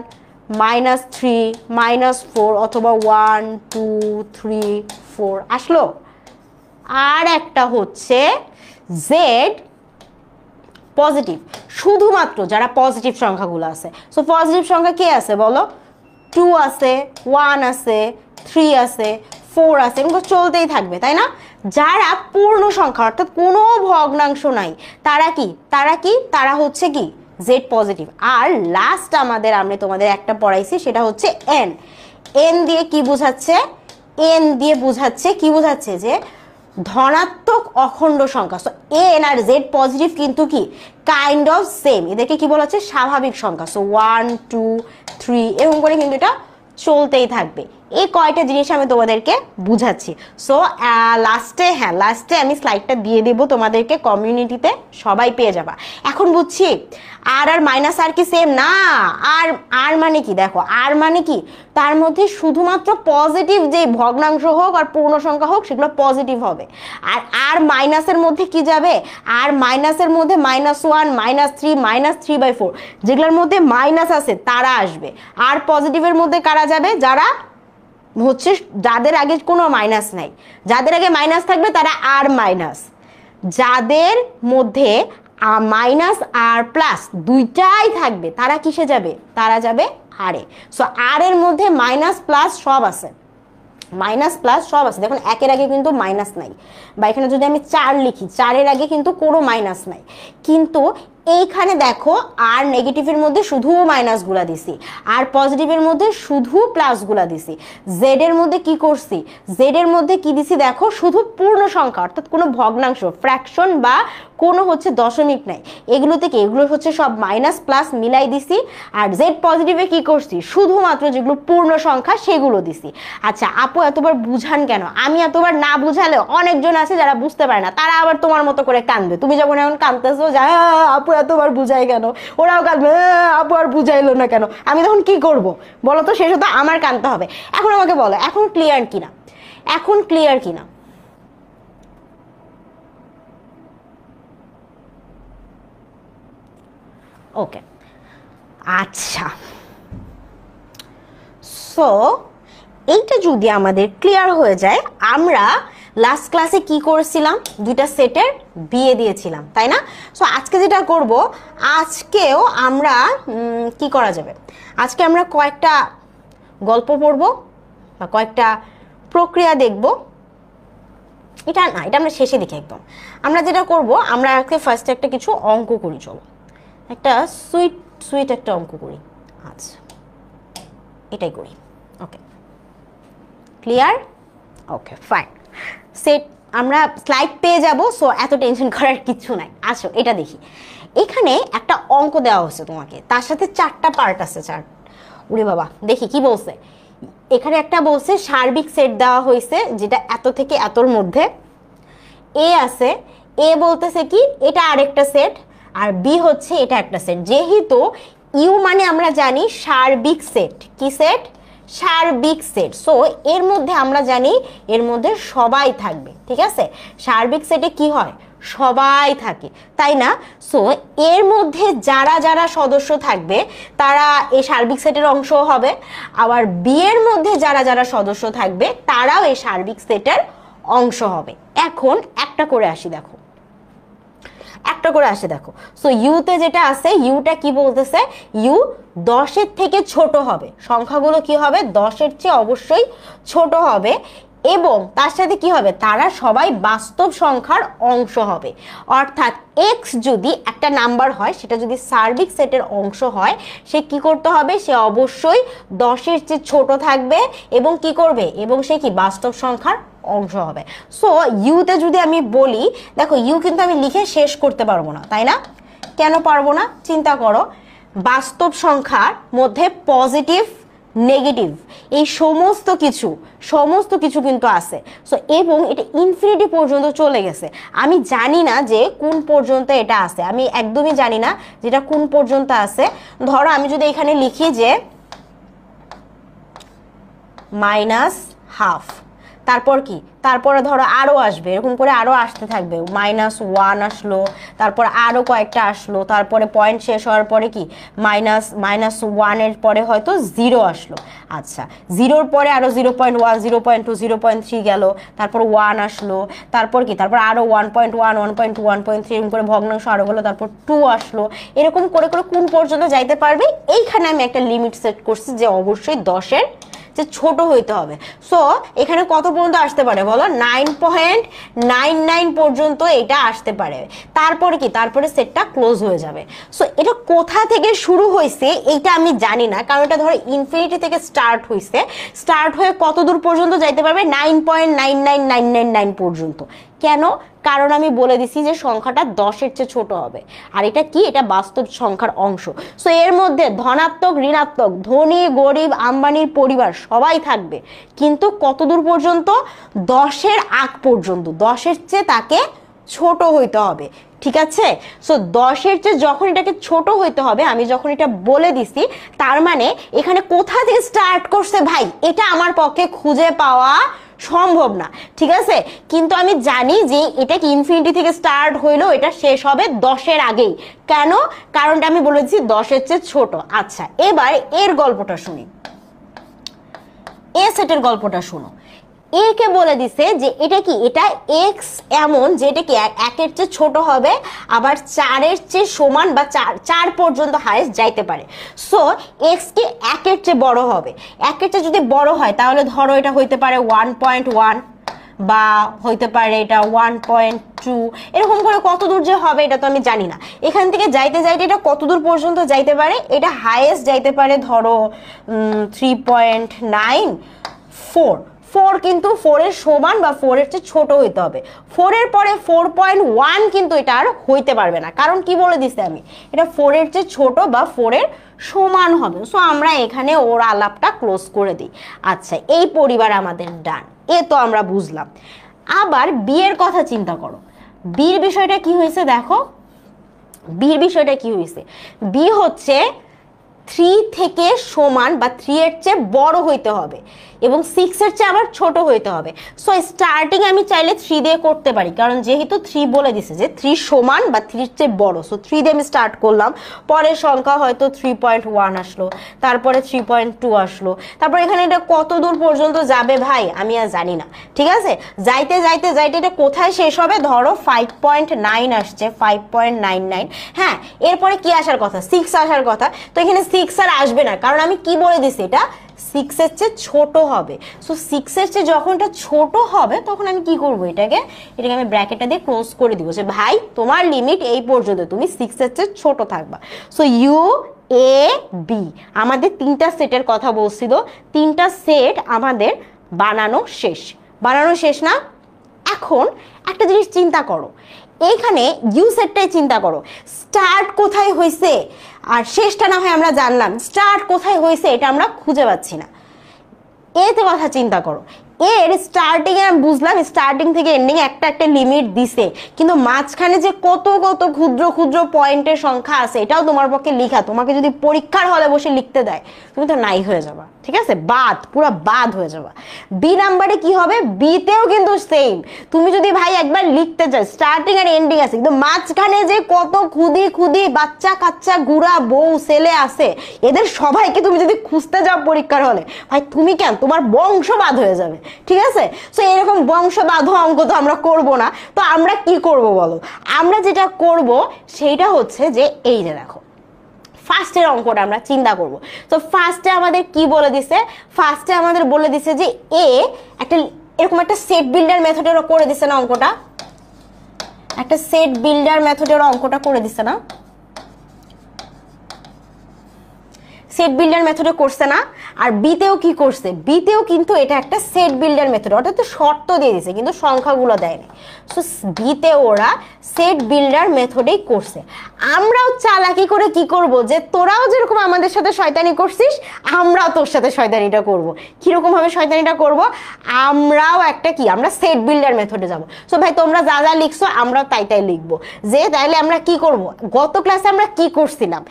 -3 -4, অথবা 1 2 3 4 আসলো। আর একটা হচ্ছে জেড পজিটিভ, শুধুমাত্র যারা পজিটিভ সংখ্যাগুলো আছে। সো পজিটিভ সংখ্যা কে আছে বলো, 2 আছে, 1 আছে, 3 আছে, 4 আছে, এগুলো চলতেই থাকবে, তাই না। যারা পূর্ণ সংখ্যা অর্থাৎ কোনো ভগ্নাংশ নাই, তারা কি, তারা কি, তারা হচ্ছে কি জেড পজিটিভ। আর লাস্ট আমাদের, আমি তোমাদের একটা পড়াইছি, সেটা হচ্ছে এন। এন দিয়ে কি বোঝাচ্ছে, এন দিয়ে বোঝাচ্ছে কি, বোঝাচ্ছে যে ধনাত্মক অখণ্ড সংখ্যা। সো এন আর জেড পজিটিভ কিন্তু কি কাইন্ড অফ সেম, এদেরকে কি বলা হচ্ছে স্বাভাবিক সংখ্যা। সো 1 2 3 এরকম করে কিন্তু এটা চলতেই থাকবে। এই কয়টা জিনিস আমি তোমাদেরকে বুঝাচ্ছি। সো লাস্টে, হ্যাঁ লাস্টে আমি স্লাইডটা দিয়ে দেবো তোমাদেরকে, কমিউনিটিতে সবাই পেয়ে যাবা। এখন বুঝছি আর আর মাইনাস আর কি সেম না, আর আর মানে কি, দেখো আর মানে কি, তার মধ্যে শুধুমাত্র পজিটিভ যে ভগ্নাংশ হোক আর পূর্ণ সংখ্যা হোক সেগুলো পজিটিভ হবে। আর আর মাইনাসের মধ্যে কি যাবে, আর মাইনাসের মধ্যে -1 -3 -3/4 যেগুলোর মধ্যে মাইনাস আছে তারা আসবে। আর পজিটিভের মধ্যে কারা যাবে, যারা হচ্ছে যাদের আগে কোনো মাইনাস নাই, যাদের আগে মাইনাস থাকবে তারা আর মাইনাস, যাদের মধ্যে মাইনাস আর প্লাস দুইটাই থাকবে, তারা কিসে যাবে? তারা যাবে আর এ। সো আর এর মধ্যে মাইনাস প্লাস সব আছে, মাইনাস প্লাস সব আছে। দেখুন একের আগে কিন্তু মাইনাস নাই, বা এখানে যদি আমি 4 লিখি 4-এর আগে কিন্তু কোনো মাইনাস নাই, কিন্তু এইখানে দেখো আর নেগেটিভের মধ্যে শুধু মাইনাসগুলা দিছি, আর পজিটিভের মধ্যে শুধু প্লাসগুলা দিছি। জেড এর মধ্যে কি করছি? জেড এর মধ্যে কি দিছি দেখো, শুধু পূর্ণ সংখ্যা, অর্থাৎ কোনো ভগ্নাংশ, ফ্র্যাকশন বা কোনো হচ্ছে দশমিক নাই, এগুলো থেকে এগুলো হচ্ছে সব মাইনাস প্লাস মিলাই দিছি। আর জেড পজিটিভে কি করছি? শুধুমাত্র যেগুলো পূর্ণ সংখ্যা সেগুলো দিছি। আচ্ছা আপু এতবার বুঝান কেন? আমি এতবার না বুঝালে অনেকজন আছে যারা বুঝতে পারে না, তারা আবার তোমার মতো করে কাঁদবে। তুমি যখন এখন কাঁদতেছো যে আপু এতবার বুঝাই কেন, ওরাও কাঁদবে আপু আর বুঝাইলো না কেন, আমি তখন কি করব বলো তো? শেষে তো আমার কাঁদতে হবে। এখন আমাকে বলো এখন ক্লিয়ার কিনা, এখন ক্লিয়ার কিনা? ওকে আচ্ছা, সো এইটা যদি আমাদের ক্লিয়ার হয়ে যায়, আমরা লাস্ট ক্লাসে কি করেছিলাম? দুইটা সেটের বিয়ে দিয়েছিলাম, তাই না? সো আজকে যেটা করব, আজকেও আমরা কি করা যাবে, আজকে আমরা কয়েকটা গল্প পড়ব বা কয়েকটা প্রক্রিয়া দেখব। এটা না, এটা আমরা শেষে দেখি একদম। আমরা যেটা করব, আমরা আজকে ফার্স্টে একটা কিছু অঙ্ক করি, চলো একটা সুইট সুইট একটা অঙ্ক করি। আচ্ছা এটাই করি। Okay clear? Okay fine. Set আমরা স্লাইড পেয়ে যাব, সো এত টেনশন করার কিছু নাই। আসো এটা দেখি। এখানে একটা অঙ্ক দেওয়া হচ্ছে তোমাকে, তার সাথে 4টা পার্ট আছে। 4, উরে বাবা, দেখি কি বলছে। এখানে একটা বলছে সার্বিক সেট দেওয়া হয়েছে, যেটা এত থেকে এতর মধ্যে এ আছে। এ বলতেছে কি এটা আরেকটা সেট, আর বি হচ্ছে এটা একটা সেট। যেহেতু ইউ মানে আমরা জানি সার্বিক সেট, কি সেট? সার্বিক সেট। সো এর মধ্যে আমরা জানি এর মধ্যে সবাই থাকবে, ঠিক আছে? সার্বিক সেটে কি হয়? সবাই থাকে, তাই না? সো এর মধ্যে যারা যারা সদস্য থাকবে তারা এই সার্বিক সেটের অংশ হবে, আবার বি এর মধ্যে যারা যারা সদস্য থাকবে তারাও এই সার্বিক সেটের অংশ হবে। এখন একটা করে আসি, দেখো একটা করে আসে দেখো। সো ইউতে যেটা আছে, ইউটা কি বলতেছে? ইউ 10-এর থেকে ছোট হবে, সংখ্যাগুলো কি হবে? 10-এর চেয়ে অবশ্যই ছোট হবে, এবং তার সাথে কি হবে? তারা সবাই বাস্তব সংখ্যার অংশ হবে। অর্থাৎ এক্স যদি একটা নাম্বার হয়, সেটা যদি সার্বিক সেটের অংশ হয়, সে কি করতে হবে? সে অবশ্যই 10-এর চেয়ে ছোট থাকবে, এবং কি করবে? এবং সে কি বাস্তব সংখ্যার অংশ হবে। সো ইউতে যদি আমি বলি, দেখো ইউ কিন্তু আমি লিখে শেষ করতে পারবো না, তাই না? কেন পারবো না? চিন্তা করো, বাস্তব সংখ্যার মধ্যে পজিটিভ নেগেটিভ এই সমস্ত কিছু কিন্তু আছে। সো এবং এটা ইনফিনিটি পর্যন্ত চলে গেছে। আমি জানি না যে কোন পর্যন্ত এটা আছে, আমি একদমই জানি না যেটা কোন পর্যন্ত আছে। ধরো আমি যদি এখানে লিখি যে -½ তারপর কি? তারপরে ধরো আরো আসবে, এরকম করে আরো আসতে থাকবে। -1 আসলো, তারপর আরো কয়েকটা আসলো, তারপরে পয়েন্ট শেষ হওয়ার পরে কি -1 এর পরে হয়তো 0 আসলো। আচ্ছা 0-র পরে আরো 0.1 0.2 0.3 গেল, তারপর 1 আসলো, তারপর কি? তারপর আরো 1.1 1.2 1.3 এরকম করে ভগ্নাংশ আরো গেলো, তারপর 2 আসলো। এরকম করে করে কোন পর্যন্ত যাইতে পারবে? এইখানে আমি একটা লিমিট সেট করছি যে অবশ্যই 10-এর যে ছোট হইতে হবে। সো এখানে কত পর্যন্ত আসতে পারে বলো? 9.99 পর্যন্ত এটা আসতে পারে। তারপরে কি? তারপরে সেটটা ক্লোজ হয়ে যাবে। সো এটা কোথা থেকে শুরু হয়েছে এইটা আমি জানি না, কারণ এটা ধরো ইনফিনিটি থেকে স্টার্ট হয়েছে, স্টার্ট হয়ে কত দূর পর্যন্ত যাইতে পারবে? 9.99999 পর্যন্ত। কেন? কারণ আমি বলে দিছি যে সংখ্যাটা 10-এর চেয়ে ছোট হবে, আর এটা কি? এটা বাস্তব সংখ্যার অংশ। সো এর মধ্যে ধনাত্মক ঋণাত্মক, ধনী গরিব আম্বানির পরিবার সবাই থাকবে, কিন্তু কত দূর পর্যন্ত? 10-এর আগ পর্যন্ত। 10-এর চেয়ে তাকে ছোট হইতে হবে, ঠিক আছে? সো 10-এর চেয়ে যখন এটাকে ছোট হইতে হবে, আমি যখন এটা বলে দিছি, তার মানে এখানে কোথা থেকে স্টার্ট করছে ভাই, এটা আমার পক্ষে খুঁজে পাওয়া সম্ভব না, ঠিক আছে? কিন্তু আমি জানি যে এটা কি ইনফিনিটি থেকে স্টার্ট হইলো, এটা শেষ হবে 10-এর আগেই। কেন? কারণটা আমি বলেছি 10-এর চেয়ে ছোট। আচ্ছা এবার এর গল্পটা শুনি, এ সেটের গল্পটা শুনো। এ কে বলে দিছে যে এটা কি, এটা এক্স এমন যে এটা কি একের চেয়ে ছোট হবে, আবার 4-এর চেয়ে সমান বা 4 পর্যন্ত হাইয়েস্ট যাইতে পারে। সো এক্স কি একের চেয়ে বড় হবে, একের চেয়ে যদি বড় হয় তাহলে ধরো এটা হইতে পারে 1.1 বা হইতে পারে এটা 1.2, এরকম করে কত দূর যে হবে এটা তো আমি জানি না। এখান থেকে যাইতে যাইতে এটা কত দূর পর্যন্ত যাইতে পারে, এটা হাইয়েস্ট যাইতে পারে ধরো 3.94। 4 কিন্তু 4-এর সমান বা 4-এর চেয়ে ছোট হইতে হবে। 4-এর পরে 4.1 কিন্তু এটা আর হইতে পারবে না, কারণ কি বলে দিছি আমি, এটা 4-এর চেয়ে ছোট বা 4-এর সমান হবে। সো আমরা এখানে ওর আলাপটা ক্লোজ করে দিই। আচ্ছা, এই পরিবার আমাদের ডান, এ তো আমরা বুঝলাম। আবার বি এর কথা চিন্তা করো, বির বিষয়টা কি হয়েছে দেখো, বির বিষয়টা কি হয়েছে, বি হচ্ছে 3 থেকে সমান বা 3-এর চেয়ে বড় হইতে হবে এবং 6-এর চেয়ে আবার ছোট হইতে হবে। সো স্টার্টিং আমি চাইলে 3 দিয়ে করতে পারি, কারণ যেহেতু 3 বলে দিছে যে 3 সমান বা 3-এর চেয়ে বড়। সো 3 দিয়ে আমি স্টার্ট করলাম, পরের সংখ্যা হয়তো 3.1 আসলো, তারপরে 3.2 আসলো, তারপর এখানে এটা কত দূর পর্যন্ত যাবে ভাই আমি আর জানি না। ঠিক আছে, যাইতে যাইতে যাইতে এটা কোথায় শেষ হবে, ধরো 5.9 আসছে, 5.99। হ্যাঁ, এরপরে কি আসার কথা, 6 আসার কথা। তো এখানে 6 আর আসবে না, কারণ আমি কি বলে দিছি, এটা 6-এর চেয়ে ছোট হবে। সো 6-এর চেয়ে যখন এটা ছোট হবে তখন আমি কি করব, এটাকে আমি ব্র্যাকেটটা দিয়ে ক্লোজ করে দিব যে ভাই তোমার লিমিট এই পর্যন্ত, তুমি 6-এর চেয়ে ছোট থাকবা। সো ইউ এ বি আমাদের 3টা সেটের কথা বলছিল, 3টা সেট আমাদের বানানো শেষ। বানানো শেষ না? এখন একটা জিনিস চিন্তা করো, এইখানে ইউ সেটটাই চিন্তা করো, স্টার্ট কোথায় হয়েছে আর শেষটা না হয় আমরা জানলাম, স্টার্ট কোথায় হয়েছে এটা আমরা খুঁজে পাচ্ছি না। এতে কথা চিন্তা করো, এর স্টার্টিং এ আমি বুঝলাম স্টার্টিং থেকে এন্ডিং একটা একটা লিমিট দিছে, কিন্তু মাঝখানে যে কত কত ক্ষুদ্র ক্ষুদ্র পয়েন্টের সংখ্যা আছে এটাও তোমার পক্ষে লেখা, তোমাকে যদি পরীক্ষার হলে বসে লিখতে দেয় তুমি তো নাই হয়ে যাবা। ঠিক আছে, বাদ, পুরো বাদ হয়ে যাবা। বি নাম্বারে কি হবে, বিতেও কিন্তু সেম, তুমি যদি ভাই একবার লিখতে চাও স্টার্টিং আর এন্ডিং আছে, কিন্তু মাঝখানে যে কত খুদি খুদি বাচ্চা কাচ্চা গুড়া বউ ছেলে আছে এদের সবাইকে তুমি যদি খুঁজতে যাও পরীক্ষার হলে, ভাই তুমি কেন, তোমার বংশ বাদ হয়ে যাবে। ঠিক আছে, সো এরকম বংশ বাঁধো অঙ্ক তো আমরা করব না। তো আমরা কি করব বলো, আমরা যেটা করব সেইটা হচ্ছে যে এই যে দেখো ফার্স্টের অঙ্কটা আমরা চিন্তা করব। তো ফার্স্টে আমাদের কি বলে দিছে, ফার্স্টে আমাদের বলে দিছে যে এ একটা এরকম একটা সেট বিল্ডার মেথডের করে দিছে না অঙ্কটা, একটা সেট বিল্ডার মেথডের অঙ্কটা করে দিছে না, সেট বিল্ডার মেথডে করছে না। আর বিতেও কি করছে, বিতেও কিন্তু এটা একটা সেট বিল্ডার মেথড, অর্থাৎ শর্ত দিয়ে দিছে কিন্তু সংখ্যাগুলো দেয়নি। সো বিতে ওরা সেট বিল্ডার মেথডেই করছে। আমরাও চালাকি করে কি করব, যে তোরাও যেরকম আমাদের সাথে শয়তানি করছিস আমরাও তোর সাথে শয়তানিটা করব। কিরকম ভাবে শয়তানিটা করব, আমরাও একটা কি, আমরা সেট বিল্ডার মেথডে যাব। সো ভাই তোমরা যা যা লিখছো আমরাও তাই তাই লিখবো। যে তাইলে আমরা কি করব, গত ক্লাসে আমরা কি করছিলাম,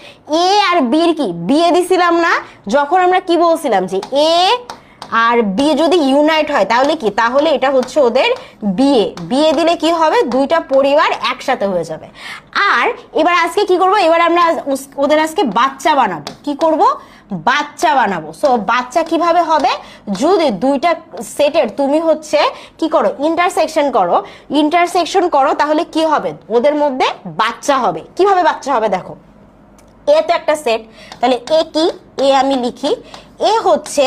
এ আর বির কি বিয়ে দিছিলাম না, যখন আমরা কি বলছিলাম যে এ আর বি যদি ইউনাইট হয় তাহলে কি, তাহলে এটা হচ্ছে ওদের বিয়ে, বিয়ে দিলে কি হবে, দুইটা পরিবার একসাথে হয়ে যাবে। আর এবার আজকে কি করব, এবার আমরা ওদের আজকে বাচ্চা বানাবো। কি করব, বাচ্চা বানাবো। সো বাচ্চা কিভাবে হবে, যদি দুইটা সেটের তুমি হচ্ছে কি করো, ইন্টারসেকশন করো তাহলে কি হবে, ওদের মধ্যে বাচ্চা হবে। কিভাবে বাচ্চা হবে দেখো, এ তো একটা সেট, তাহলে এ কি, এ আমি লিখি, এ হচ্ছে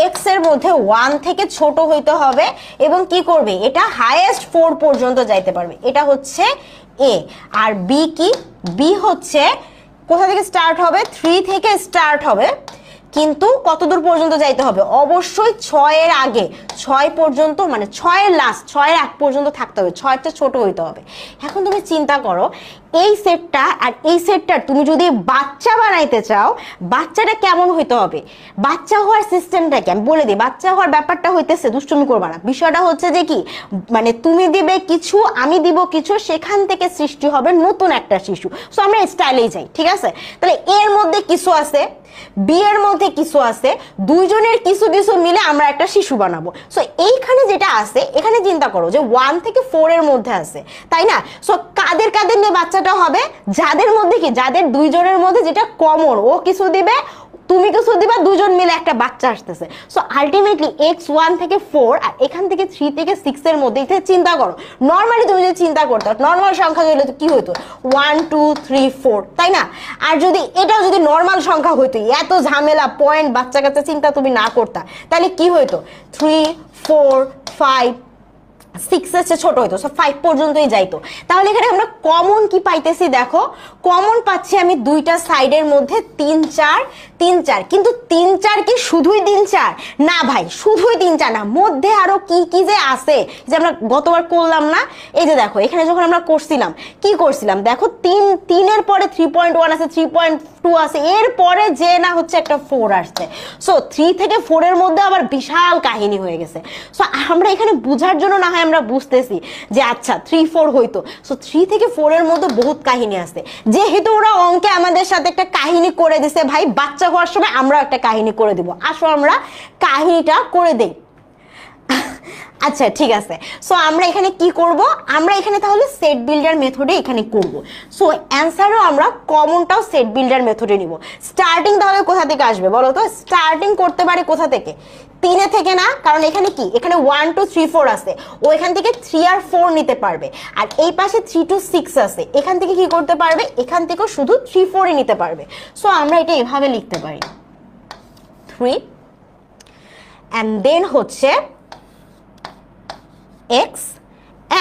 এক্স এর মধ্যে 1 থেকে ছোট হইতে হবে এবং কি করবে, এটা হাইয়েস্ট 4 পর্যন্ত যাইতে পারবে, এটা হচ্ছে এ। আর বি কি, বি হচ্ছে কোথা থেকে স্টার্ট হবে, 3 থেকে স্টার্ট হবে, কিন্তু কত দূর পর্যন্ত যাইতে হবে, অবশ্যই 6 এর আগে, 6 পর্যন্ত, মানে 6 এর লাস্ট, 6 এর আগ পর্যন্ত থাকতে হবে, 6টা ছোট হইতে হবে। এখন তুমি চিন্তা করো এই সেটটা আর এই সেটটা তুমি যদি বাচ্চা বানাইতে চাও, বাচ্চাটা কেমন হইতে হবে, বাচ্চা হওয়ার সিস্টেমটা কি আমি বলে দিই। বাচ্চা হওয়ার ব্যাপারটা হইতেছে, দুষ্টুমি করবা না, বিষয়টা হচ্ছে যে কি, মানে তুমি দিবে কিছু আমি দিব কিছু, সেখান থেকে সৃষ্টি হবে নতুন একটা শিশু। সো আমরা স্টাইলেই যাই। ঠিক আছে, তাহলে এর মধ্যে কিছু আছে, বি এর মধ্যে কিছু আছে, দুইজনের কিছু কিছু মিলে আমরা একটা শিশু বানাবো। সো এইখানে যেটা আছে, এখানে চিন্তা করো যে 1 থেকে 4 এর মধ্যে আছে, তাই না। সো কাদের কাদের নিয়ে বাচ্চাটা হবে, যাদের মধ্যে কি, যাদের দুইজনের মধ্যে যেটা কমন, ও কিছু দিবে তুমি কিছু দিবা, দুজন মিলে একটা বাচ্চা আসতেছে। সো আলটিমেটলি x1 থেকে 4 আর এখান থেকে 3 থেকে 6 এর মধ্যে এটা চিন্তা করো। নরমালি তুমি যদি চিন্তা করতে নরমাল সংখ্যা হইলে তো কি হইতো 1 2 3 4, তাই না? আর যদি এটাও যদি নরমাল সংখ্যা হইতো, এত ঝামেলা পয়েন্ট বাচ্চা কাচ্চা চিন্তা তুমি না করতা, তাহলে কি হইতো 3 4 5 6 এর চেয়ে ছোট হইতো, 5 পর্যন্তই যাইতো। তাহলে এখানে আমরা কমন কি পাইতেছি দেখো, কমন পাচ্ছি আমি দুইটা সাইডের মধ্যে 3 4 3 4। কিন্তু 3 4 কি শুধুই 3 4? না ভাই, শুধুই 3 4 না, মধ্যে আরো কি কি যে আছে যে আমরা গতবার করলাম না। এই যে দেখো এখানে যখন আমরা করছিলাম কি করছিলাম দেখো, 3 এর পরে 3.1 আছে, 3.2 আছে, এর পরে যে না হচ্ছে একটা 4 আসছে। সো 3 থেকে 4 এর মধ্যে আবার বিশাল কাহিনী হয়ে গেছে। সো আমরা এখানে বুঝার জন্য না হয় আমরা বুঝতেছি যে আচ্ছা 3 4 হইতো। সো 3 থেকে 4 এর মধ্যে বহুত কাহিনী আছে, যেহেতু ওরা অঙ্কে আমাদের সাথে একটা কাহিনী করে দিছে ভাই, বাচ্চা হওয়ার সময় আমরা একটা কাহিনী করে দিব। আসো আমরা কাহিনীটা করে দেই। আচ্ছা ঠিক আছে, সো আমরা এখানে কি করব, আমরা এখানে তাহলে সেট বিল্ডার মেথডে এখানে করব। সো অ্যানসারও আমরা কমনটাও সেট বিল্ডার মেথডে নিব। স্টার্টিং তাহলে কোথা থেকে আসবে বলো তো? স্টার্টিং করতে পারে কোথা থেকে? 3 থেকে না, কারণ এখানে কি, এখানে 1 2 3 4 আছে, ও এখান থেকে 3 আর 4 নিতে পারবে। আর এই পাশে 3 2 6 আছে, এখান থেকে কি করতে পারবে, এখান থেকেও শুধু 3 4 ই নিতে পারবে। সো আমরা এটা এভাবে লিখতে পারি 3 and then হচ্ছে x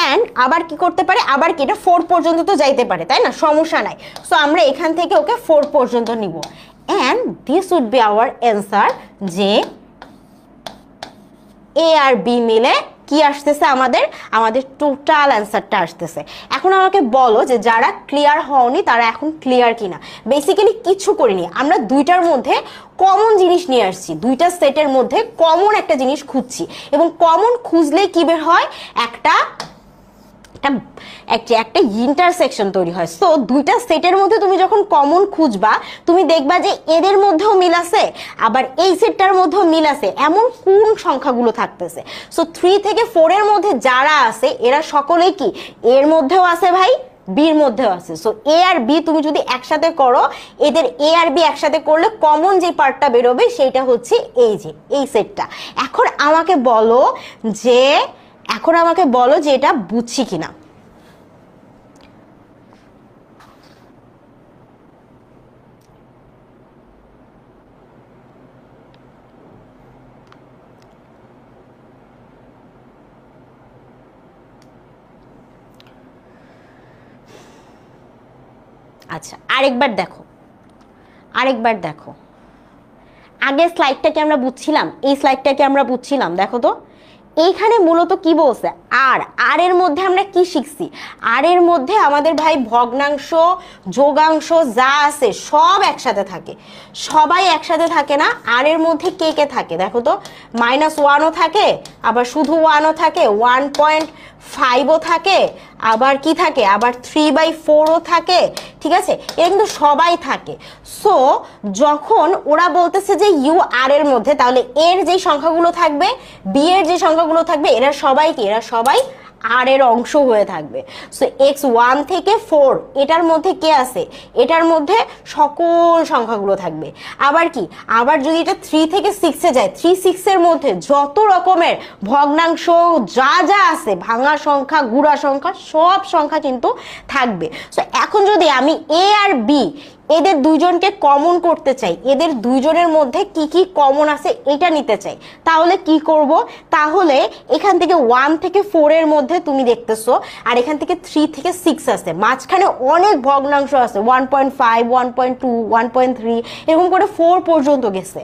and আবার কি করতে পারে, আবার কি এটা 4 পর্যন্ত তো যাইতে পারে, তাই না? সমস্যা নাই। সো আমরা এখান থেকে ওকে 4 পর্যন্ত নিব। and this would be our answer, যে a আর b মিলে কি আসতেছে আমাদের, আমাদের টোটাল অ্যান্সারটা আসতেছে। এখন আমাকে বলো যে যারা ক্লিয়ার হওনি তারা এখন ক্লিয়ার কিনা। বেসিক্যালি কিছু করিনি, আমরা দুইটার মধ্যে কমন জিনিস নিয়ে আসছি, দুইটা সেটের মধ্যে কমন একটা জিনিস খুঁজছি, এবং কমন খুঁজলে কি বের হয়, একটা একটা ইন্টারসেকশন তৈরি হয়। সো দুইটা সেটের মধ্যে তুমি যখন কমন খুঁজবা, তুমি দেখবা যে এদের মধ্যেও মিল আছে, আবার এই সেটটার মধ্যেও মিল আছে, এমন কোন সংখ্যাগুলো থাকতেছে। সো 3 থেকে 4 এর মধ্যে যারা আছে এরা সকলেই কি এর মধ্যেও আছে ভাই, বির মধ্যেও আছে। সো এ আর বি তুমি যদি একসাথে করো, এদের এ আর বি একসাথে করলে কমন যে পার্টটা বেরোবে সেইটা হচ্ছে এই যে এই সেটটা। এখন আমাকে বলো যে এটা বুঝছি কিনা। আচ্ছা আরেকবার দেখো, আগের স্লাইডটাকে আমরা বুঝছিলাম, এই স্লাইডটাকে আমরা বুঝছিলাম, দেখো তো এইখানে মূলত কি বলছে, আর এর মধ্যে আমরা কি শিখছি, আর এর মধ্যে আমাদের ভাই ভগ্নাংশ যোগাংশ যা আছে সব একসাথে থাকে, সবাই একসাথে থাকে না। আর এর মধ্যে কে কে থাকে দেখো তো, -1ও থাকে, আবার শুধু 1ও থাকে, 1.5ও থাকে, আবার কি থাকে, আবার 3/4ও থাকে, ঠিক আছে, এরা কিন্তু সবাই থাকে। সো যখন ওরা বলতেছে যে ইউ আর এর মধ্যে, তাহলে এর যে সংখ্যাগুলো থাকবে, বি এর যে সংখ্যাগুলো থাকবে, এরা সবাই কি, এরা সবাই আর এর অংশ হয়ে থাকবে। সো x1 থেকে 4 এটার মধ্যে কে আছে, এটার মধ্যে সকল সংখ্যাগুলো থাকবে। আবার কি, আবার যদি এটা 3 থেকে 6 এ যায়, 3 6 এর মধ্যে যত রকমের ভগ্নাংশ যা যা আছে, ভাঙা সংখ্যা গুড়া সংখ্যা সব সংখ্যা কিন্তু থাকবে। সো এখন যদি আমি এ আর বি এদের দুইজনকে কমন করতে চাই, এদের দুইজনের মধ্যে কি কি কমন আছে এটা নিতে চাই, তাহলে কি করব, তাহলে এখান থেকে 1 থেকে 4 এর মধ্যে তুমি দেখতেছো, আর এখান থেকে 3 থেকে 6 আছে, মাঝখানে অনেক ভগ্নাংশ আছে, 1.5 1.2 1.3 এরকম করে 4 পর্যন্ত গেছে।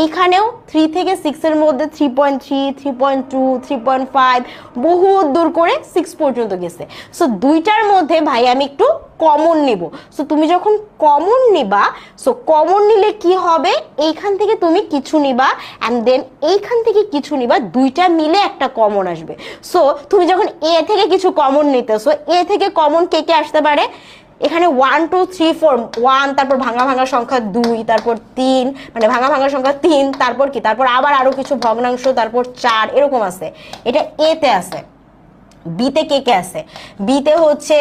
এইখানেও 3 থেকে 6 এর মধ্যে 3.3 3.2 3.5 বহুত দূর করে 6 পর্যন্ত গেছে। সো দুইটার মধ্যে ভাই আমি একটু কমন নিব। সো তুমি যখন কমন নিবা, সো কমন নিলে কি হবে, এইখান থেকে তুমি কিছু নিবা এন্ড দেন এইখান থেকে কিছু নিবা, দুইটা মিলে একটা কমন আসবে। সো তুমি যখন এ থেকে কিছু কমন নিতেছো, এ থেকে কমন কে কে আসতে পারে, এখানে 1 2 3 4 1, তারপর ভাঙা ভাঙা সংখ্যা 2, তারপর 3, মানে ভাঙা ভাঙা সংখ্যা 3, তারপর কি, তারপর আবার আরো কিছু ভগ্নাংশ, তারপর 4 এরকম আছে। এটা এ তে আছে। বি তে কে কে আছে, বি তে হচ্ছে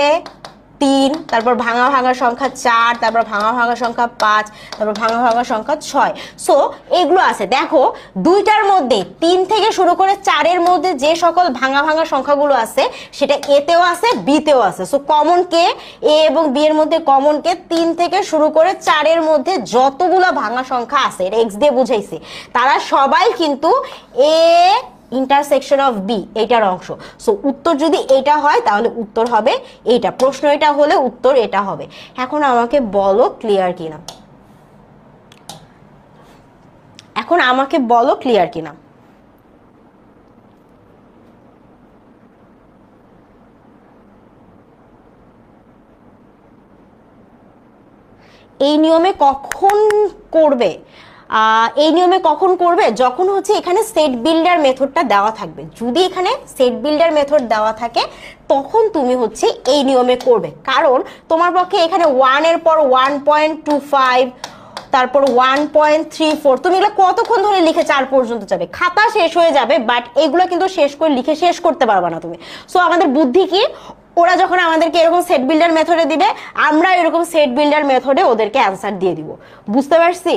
3, তারপর ভাঙা ভাঙা সংখ্যা 4, তারপর ভাঙা ভাঙা সংখ্যা 5, তারপর ভাঙা ভাঙা সংখ্যা 6। সো এগুলো আছে। দেখো দুইটার মধ্যে 3 থেকে শুরু করে 4-এর মধ্যে যে সকল ভাঙা ভাঙা সংখ্যাগুলো আছে সেটা এ তেও আছে, বি তেও আছে। সো কমন কে, এ এবং বি এর মধ্যে কমন কে, 3 থেকে শুরু করে 4-এর মধ্যে যতগুলো ভাঙা সংখ্যা আছে, এটা এক্স দিয়ে বুঝাইছি, তারা সবাই কিন্তু এ ইন্টারসেকশন অফ বি এটার অংশ। সো উত্তর যদি এটা হয় তাহলে উত্তর হবে এইটা, প্রশ্ন এটা হলে উত্তর এটা হবে। এখন আমাকে বলো ক্লিয়ার কিনা, এখন আমাকে বলো ক্লিয়ার কিনা। এই নিয়মে কখন করবে, এই নিয়মে কখন করবে, যখন হচ্ছে এখানে সেট বিল্ডার মেথডটা দেওয়া থাকবে। যদি এখানে সেট বিল্ডার মেথড দেওয়া থাকে তখন তুমি হচ্ছে এই নিয়মে করবে, কারণ তোমার পক্ষে এখানে 1 এর পর 1.25, তারপর 1.34, তুমি এগুলো কতক্ষণ ধরে লিখে 4 পর্যন্ত যাবে, খাতা শেষ হয়ে যাবে, বাট এগুলো কিন্তু শেষ করে লিখে শেষ করতে পারবে না তুমি। সো আমাদের বুদ্ধি কি, ওরা যখন আমাদেরকে এরকম সেট বিল্ডার মেথডে দিবে, আমরা এরকম সেট বিল্ডার মেথডে ওদেরকে অ্যান্সার দিয়ে দিব। বুঝতে পারছি?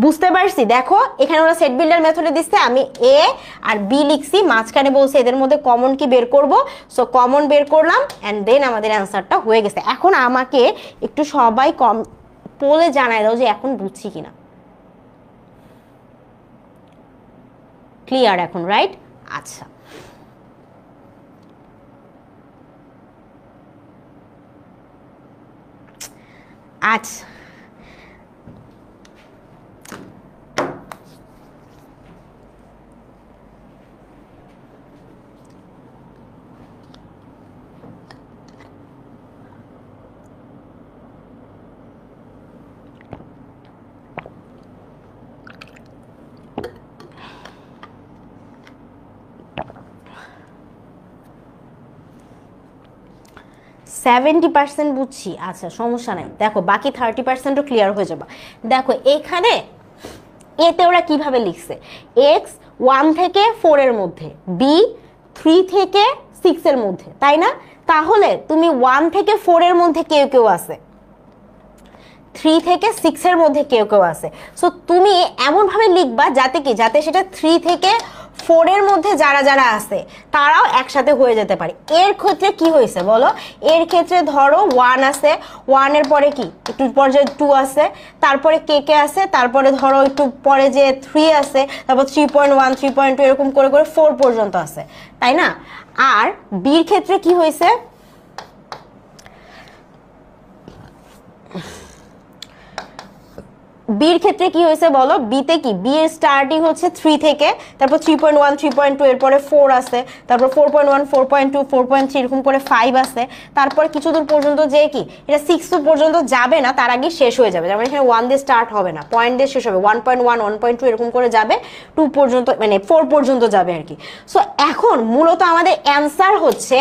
বুঝতে পারছি। দেখো এখানে ওরা সেট বিল্ডার মেথডে দিচ্ছে, আমি এ আর বি লিখছি, মাঝখানে বলছে এদের মধ্যে কমন কি বের করব। সো কমন বের করলাম এন্ড দেন আমাদের অ্যান্সারটা হয়ে গেছে। এখন আমাকে একটু সবাই কম বলে জানাই দাও যে এখন বুঝছি কিনা। ক্লিয়ার এখন, রাইট? আচ্ছা, আচ্ছা সেভেন্টি পার্সেন্ট বুঝছি, আচ্ছা সমস্যা নাই। দেখো বাকি 30%ও ক্লিয়ার হয়ে যাবে। দেখো এখানে এতে ওরা কিভাবে লিখছে, এক্স 1 থেকে 4 এর মধ্যে, বি 3 থেকে 6 এর মধ্যে, তাই না? তাহলে তুমি 1 থেকে 4 এর মধ্যে কেউ কেউ আছে, 3 থেকে 6 এর মধ্যে কেউ কেউ আছে। সো তুমি এমন ভাবে লিখবা যাতে কি, যাতে সেটা 3 থেকে 4 এর মধ্যে যারা যারা আছে তারাও একসাথে হয়ে যেতে পারে। এর ক্ষেত্রে কি হয়েছে বলো, এর ক্ষেত্রে ধরো 1 আছে, 1 এর পরে কি একটু পরে 2 আছে, তারপরে কে কে আছে, তারপরে ধরো একটু পরে যে 3 আছে, তারপর 3.1 3.2 এরকম করে করে 4 পর্যন্ত আছে, তাই না? আর বির ক্ষেত্রে কি হয়েছে, বির ক্ষেত্রে কি হয়েছে বলো, বিতে কি, বি এর স্টার্টিং হচ্ছে 3 থেকে, তারপর 3.1 3.2 এর পরে 4 আছে, তারপর 4.1 4.2 4.3 এরকম করে 5 আছে, তারপর কিছু দূর পর্যন্ত যে কি এটা 6 পর্যন্ত যাবে না, তার আগে শেষ হয়ে যাবে। যেমন এখানে 1 দিয়ে স্টার্ট হবে না, পয়েন্ট দিয়ে শেষ হবে, 1.1 1.2 এরকম করে যাবে, 2 পর্যন্ত মানে 4 পর্যন্ত যাবে আর কি। সো এখন মূলত আমাদের অ্যান্সার হচ্ছে,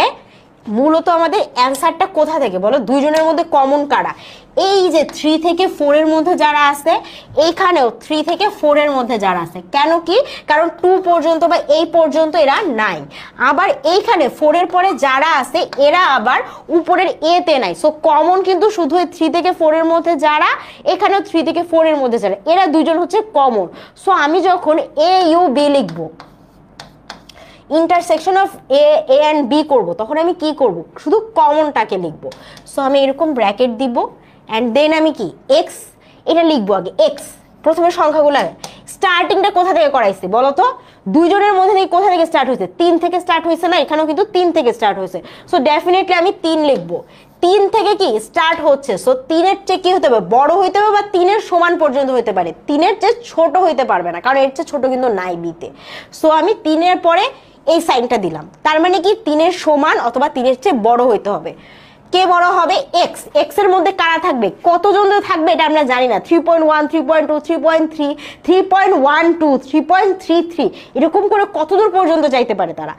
মূলত আমাদের অ্যান্সারটা কোথা থেকে বলো, দুইজনের মধ্যে কমন কারা, এই যে 3 থেকে 4 এর মধ্যে যারা আছে, এইখানেও 3 থেকে 4 এর মধ্যে যারা আছে। কেন কি, কারণ 2 পর্যন্ত বা এই পর্যন্ত এরা নাই, আবার এইখানে 4 এর পরে যারা আছে এরা আবার উপরের এ তে নাই। সো কমন কিন্তু শুধু 3 থেকে 4 এর মধ্যে যারা, এখানেও 3 থেকে 4 এর মধ্যে যারা, এরা দুইজন হচ্ছে কমন। সো আমি যখন এ ইউ বি লিখবো, intersection of A and B করবো, তখন আমি কি করব, শুধু কমনটাকে লিখবো। সো আমি এরকম ব্র্যাকেট দিব অ্যান্ড দেন আমি কি এক্স এটা লিখবো আগে, এক্স প্রথমে সংখ্যাগুলো স্টার্টিংটা কোথা থেকে করাইছি বলো তো, দুইজনের মধ্যে থেকে কোথা থেকে স্টার্ট হয়েছে, 3 থেকে স্টার্ট হয়েছে না, এখানেও কিন্তু 3 থেকে স্টার্ট হয়েছে। সো ডেফিনেটলি আমি 3 লিখবো, 3 থেকে কি স্টার্ট হচ্ছে। সো 3 এর চেয়ে কি হতে হবে, বড় হইতে হবে বা 3 এর সমান পর্যন্ত হইতে পারে, 3 এর চেয়ে ছোট হইতে পারবে না, কারণ এর চেয়ে ছোট কিন্তু নাই বিতে। সো আমি 3 এর পরে এই সাইনটা দিলাম, তার মানে কি 3 এর সমান অথবা 3 এর চেয়ে বড় হইতে হবে। কে বড় হবে, এক্স। এক্স এর মধ্যে কারা থাকবে, কতজন থাকবে এটা আমরা জানি না, 3.1 3.2 3.3 3.12 3.33 এরকম করে কতদূর পর্যন্ত যাইতে পারে তারা,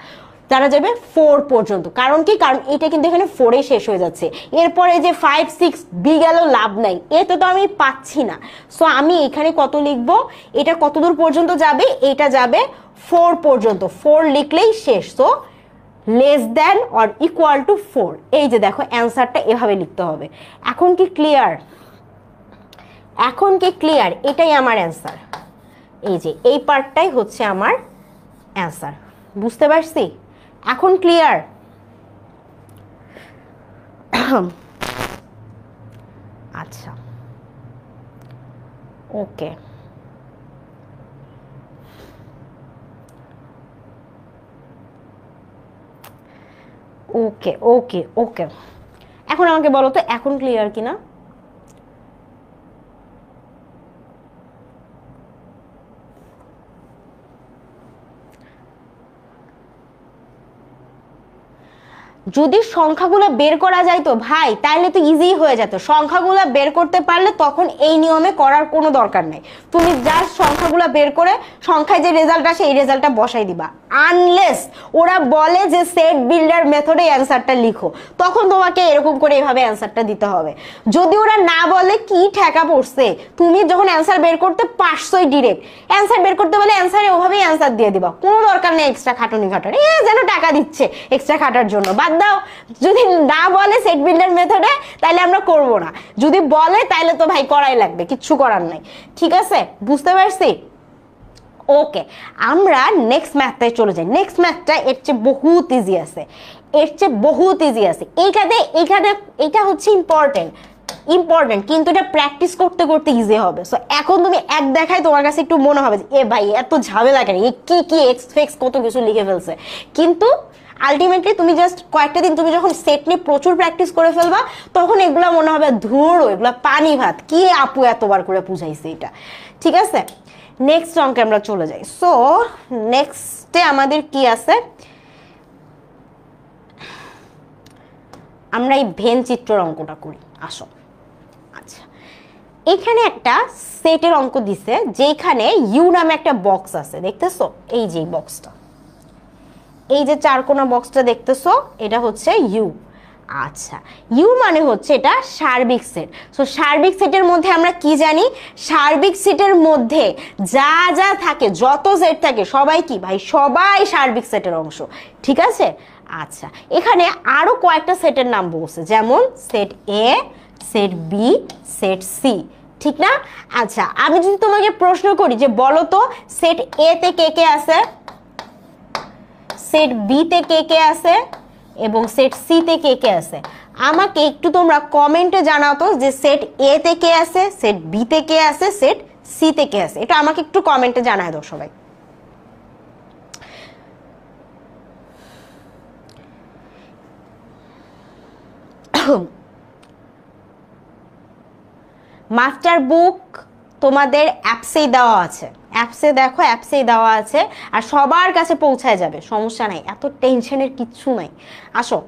তারা যাবে 4 পর্যন্ত। কারণ কি, কারণ এটা কিন্তু এখানে 4 এ শেষ হয়ে যাচ্ছে, এরপরে যে 5 6 বি গেল লাভ নাই, এতে তো আমি পাচ্ছি না। সো আমি এখানে কত লিখবো, এটা কতদূর পর্যন্ত যাবে, এটা যাবে 4 পর্যন্ত, 4 লিখলেই শেষ। So less than or equal to 4। এই যে দেখো অ্যান্সারটা এভাবে লিখতে হবে। এখন কি ক্লিয়ার? এখন কি ক্লিয়ার? এটাই আমার অ্যান্সার। এই যে এই পার্টটাই হচ্ছে আমার অ্যান্সার। বুঝতে পারছি? এখন ক্লিয়ার? আচ্ছা, ওকে। ওকে ওকে ওকে, এখন আমাকে বলো তো এখন ক্লিয়ার কিনা? যদি সংখ্যাগুলো বের করা যায় তো ভাই, তাহলে তো ইজি হয়ে যেত। সংখ্যাগুলো বের করতে পারলে তখন এই নিয়মে করার কোনো দরকার নেই। তুমি জাস্ট সংখ্যাগুলো বের করে সংখ্যায় যে রেজাল্ট আসে এই রেজাল্টটা বসাই দিবা। আনলেস ওরা বলে যে সেট বিল্ডার মেথডে অ্যান্সারটা লিখো, তখন তোমাকে এরকম করে এভাবে অ্যান্সারটা দিতে হবে। যদি ওরা না বলে, কি ঠেকা পড়ছে, তুমি যখন অ্যান্সার বের করতে পারছোই ডিরেক্ট অ্যান্সার বের করতে বলে অ্যান্সারে ওভাবেই অ্যান্সার দিয়ে দিবা, কোনো দরকার নেই এক্সট্রা খাটুনি খাটার। যেন টাকা দিচ্ছে এক্সট্রা খাটার জন্য, বাদ দাও। যদি না বলে সেট বিল্ডার মেথডে তাহলে আমরা করব না, যদি বলে তাহলে তো ভাই করাই লাগবে, কিচ্ছু করার নাই। ঠিক আছে, বুঝতে পারছি? ওকে, আমরা নেক্সট ম্যাথটায় চলে যাই। নেক্সট ম্যাথটা এর চেয়ে বহুত ইজি আছে, এর চেয়ে বহুত ইজি আছে। এইখানে এটা হচ্ছে ইম্পর্টেন্ট, কিন্তু এটা প্র্যাকটিস করতে করতে ইজি হবে। সো এখন তুমি এক দেখায় তোমার কাছে একটু মনে হবে যে এ ভাই এত ঝামেলা কেন, এ কি এক্স কত কিছু লিখে ফেলছে। কিন্তু আলটিমেটলি তুমি জাস্ট কয়েকটা দিন তুমি যখন সেট নিয়ে প্রচুর প্র্যাকটিস করে ফেলবা, তখন এগুলা মনে হবে ধুরো, এগুলা পানি ভাত, কি আপু এতবার করে বুঝাইছে এটা। ঠিক আছে, নেক্সট অঙ্কে আমরা চলে যাই। সো নেক্সটে আমাদের কি আছে, আমরা এই ভেন চিত্রের অঙ্কটা করি। আসো, আচ্ছা, এখানে একটা সেটের অঙ্ক দিছে, যেখানে ইউ নামে একটা বক্স আছে, দেখতেছো? এই যে বক্সটা, এই যে চারকোনা বক্সটা দেখতেছো, এটা হচ্ছে ইউ। আচ্ছা, ইউ মানে হচ্ছে এটা সার্বিক সেট। সো সার্বিক সেটের মধ্যে আমরা কি জানি? সার্বিক সেটের মধ্যে যা যা থাকে, যত সেট থাকে, সবাই কি ভাই? সবাই সার্বিক সেটের অংশ। ঠিক আছে, আচ্ছা, এখানে আরো কয়েকটা সেটের নাম বলছে, যেমন সেট এ, সেট বি, সেট সি। ঠিক না? আচ্ছা, আমি যদি তোমাকে প্রশ্ন করি যে বলো তো সেট এ তে কে কে আছে, সেট বি তে কে কে আছে এবং সেট সি তে কে কে আছে, আমাকে একটু তোমরা কমেন্টে জানাও তো যে সেট এ তে কে আছে, সেট বি তে কে আছে, সেট সি তে কে আছে। এটা আমাকে একটু কমেন্টে জানায় দাও সবাই। মাস্টার বুক তোমাদের অ্যাপসেই দেওয়া আছে, অ্যাপসে দেখো, অ্যাপসেই দেওয়া আছে, আর সবার কাছে পৌঁছায় যাবে, সমস্যা নাই, এত টেনশনের কিচ্ছু নাই। আসো,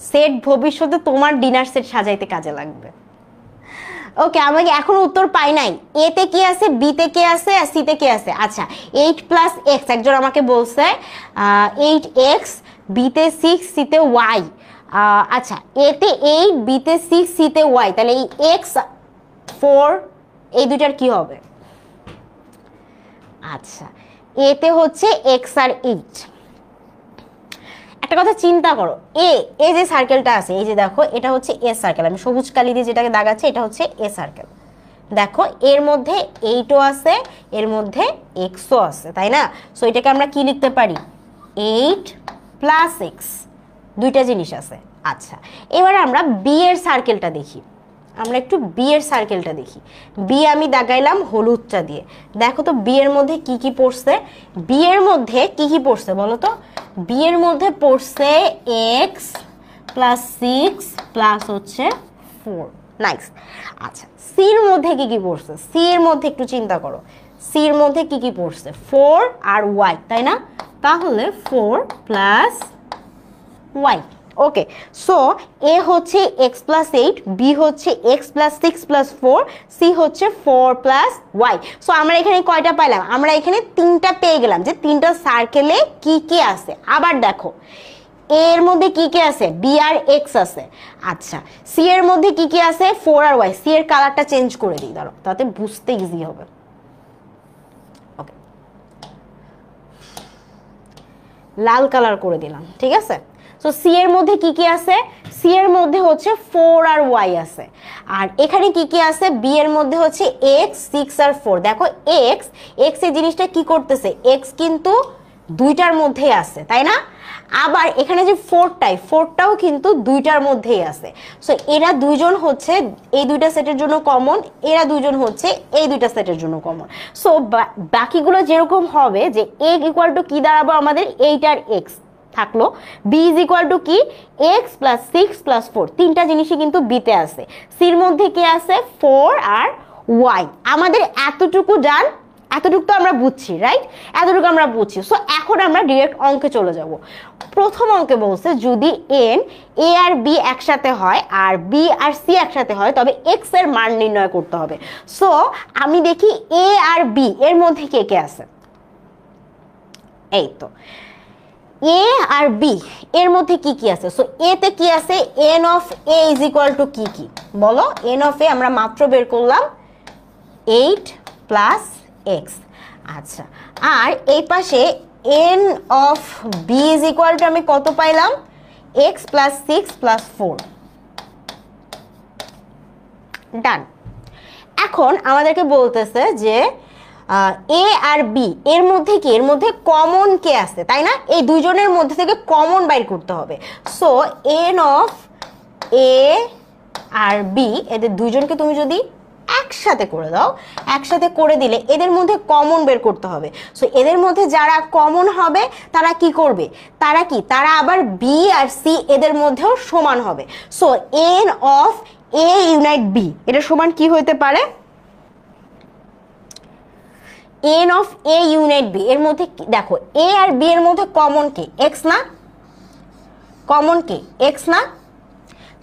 সেট ভবিষ্যতে তোমার ডিনার সেট সাজাইতে কাজে লাগবে। ওকে, আমাকে এখনো উত্তর পাই নাই। এ তে কি আছে, বি তে কে আছে, আর সি তে কে আছে? আচ্ছা, 8 প্লাস এক্স, একজন আমাকে বলছে 8x, বি তে 6, সি তে ওয়াই। আচ্ছা, এ তে 8, বি তে 6, সি তে ওয়াই, তাহলে এই এক্স 4, এই দুইটার কি হবে? আচ্ছা, এ তে হচ্ছে এক্স আর 8। একটা কথা চিন্তা করো, এ যে সার্কেলটা আছে, এই যে দেখো, এটা হচ্ছে এ সার্কেল, আমি সবুজ কালি দিয়ে যেটাকে দাগাচ্ছি, এটা হচ্ছে এ সার্কেল। দেখো, এর মধ্যে 8ও আছে, এর মধ্যে এক্সও আছে, তাই না? সো এটাকে আমরা কি লিখতে পারি? 8 প্লাস এক্স, দুইটা জিনিস আছে। আচ্ছা, এবারে আমরা বি এর সার্কেলটা দেখি, আমরা একটু বি এর সার্কেলটা দেখি। বি আমি দাগাইলাম হলুদটা দিয়ে। দেখো তো বি এর মধ্যে কি কি পড়ছে, বি এর মধ্যে কি কি পড়ছে বলো তো? বি এর মধ্যে পড়ছে এক্স প্লাস 6 প্লাস হচ্ছে 4। নাইস। আচ্ছা, সির মধ্যে কি কি পড়ছে? সি এর মধ্যে একটু চিন্তা করো, সির মধ্যে কি কি পড়ছে? 4 আর ওয়াই, তাই না? তাহলে 4 প্লাস ওয়াই, ওকে, সো এ হচ্ছে এক্স প্লাস 8, বি হচ্ছে এক্স প্লাস 6 প্লাস 4, সি হচ্ছে 4 প্লাস ওয়াই। সো আমরা এখানে কয়টা পাইলাম? আমরা এখানে 3টা পেয়ে গেলাম যে 3টা সার্কেলে কি কি আছে। আবার দেখো এর মধ্যে কি কি আছে? বি আর এক্স আছে। আচ্ছা, সি এর মধ্যে কি কি আছে? 4 আর ওয়াই। সি এর কালারটা চেঞ্জ করে দিই, দাঁড়াও, তাতে বুঝতে ইজি হবে। ওকে, লাল কালার করে দিলাম, ঠিক আছে। সো সি এর মধ্যে কি কি আছে? সি এর মধ্যে হচ্ছে 4 আর ওয়াই আছে। আর এখানে কি কি আছে? বি এর মধ্যে হচ্ছে এক্স, 6 আর 4। দেখো এক্স, এক্স এই জিনিসটা কি করতেছে? এক্স কিন্তু দুইটার মধ্যেই আছে, তাই না? আবার এখানে যে ফোরটাও কিন্তু দুইটার মধ্যেই আছে। সো এরা দুইজন হচ্ছে এই দুইটা সেটের জন্য কমন, এরা দুইজন হচ্ছে এই দুইটা সেটের জন্য কমন। সো বাকিগুলো যেরকম হবে যে এ ইকুয়াল টু কি দাঁড়াবো আমাদের? 8 আর এক্স থাকলো, বি ইজ ইকুয়াল টু কি? X plus 6 plus 4। তিনটা জিনিসই কিন্তু বিতে আছে। সির মধ্যে কি আছে? 4 আর ওয়াই। আমাদের এতটুকু ডান, এতটুকু তো আমরা বুঝছি, রাইট? এতটুকু আমরা বুঝছি। সো এখন আমরা ডিরেক্ট অঙ্কে চলে যাব। প্রথম অঙ্কে বলছে যদি এন এ আর বি একসাথে হয় আর বি আর সি একসাথে হয় তবে এক্স এর মান নির্ণয় করতে হবে। সো আমি দেখি এ আর বি এর মধ্যে কে কে আছে। এই তো এ আর বি এর মধ্যে কি কি আছে? সো এ তে কি আছে? N of A is equal two কি কি বলো? এন অফ এ আমরা মাত্র বের করলাম 8 প্লাস এক্স। আচ্ছা, আর এই পাশে n of B is equal to আমি কত পাইলাম? X plus 6 plus 4। ডান। এখন আমাদেরকে বলতেছে যে এ আর বি এর মধ্যে কি? এর মধ্যে কমন কে আছে, তাই না? এই দুইজনের মধ্যে থেকে কমন বাইর করতে হবে। সো এন অফ এ আর বি এদের দুইজনকে তুমি যদি একসাথে করে দাও, একসাথে করে দিলে এদের মধ্যে কমন বের করতে হবে। সো এদের মধ্যে যারা কমন হবে তারা কি করবে? তারা কি? তারা আবার বি আর সি এদের মধ্যেও সমান হবে। So n of A unite B এটা সমান কি হইতে পারে? N of A unite B এর মধ্যে দেখো এ আর বি এর মধ্যে কমন কে? এক্স না? কমন কে? এক্স না?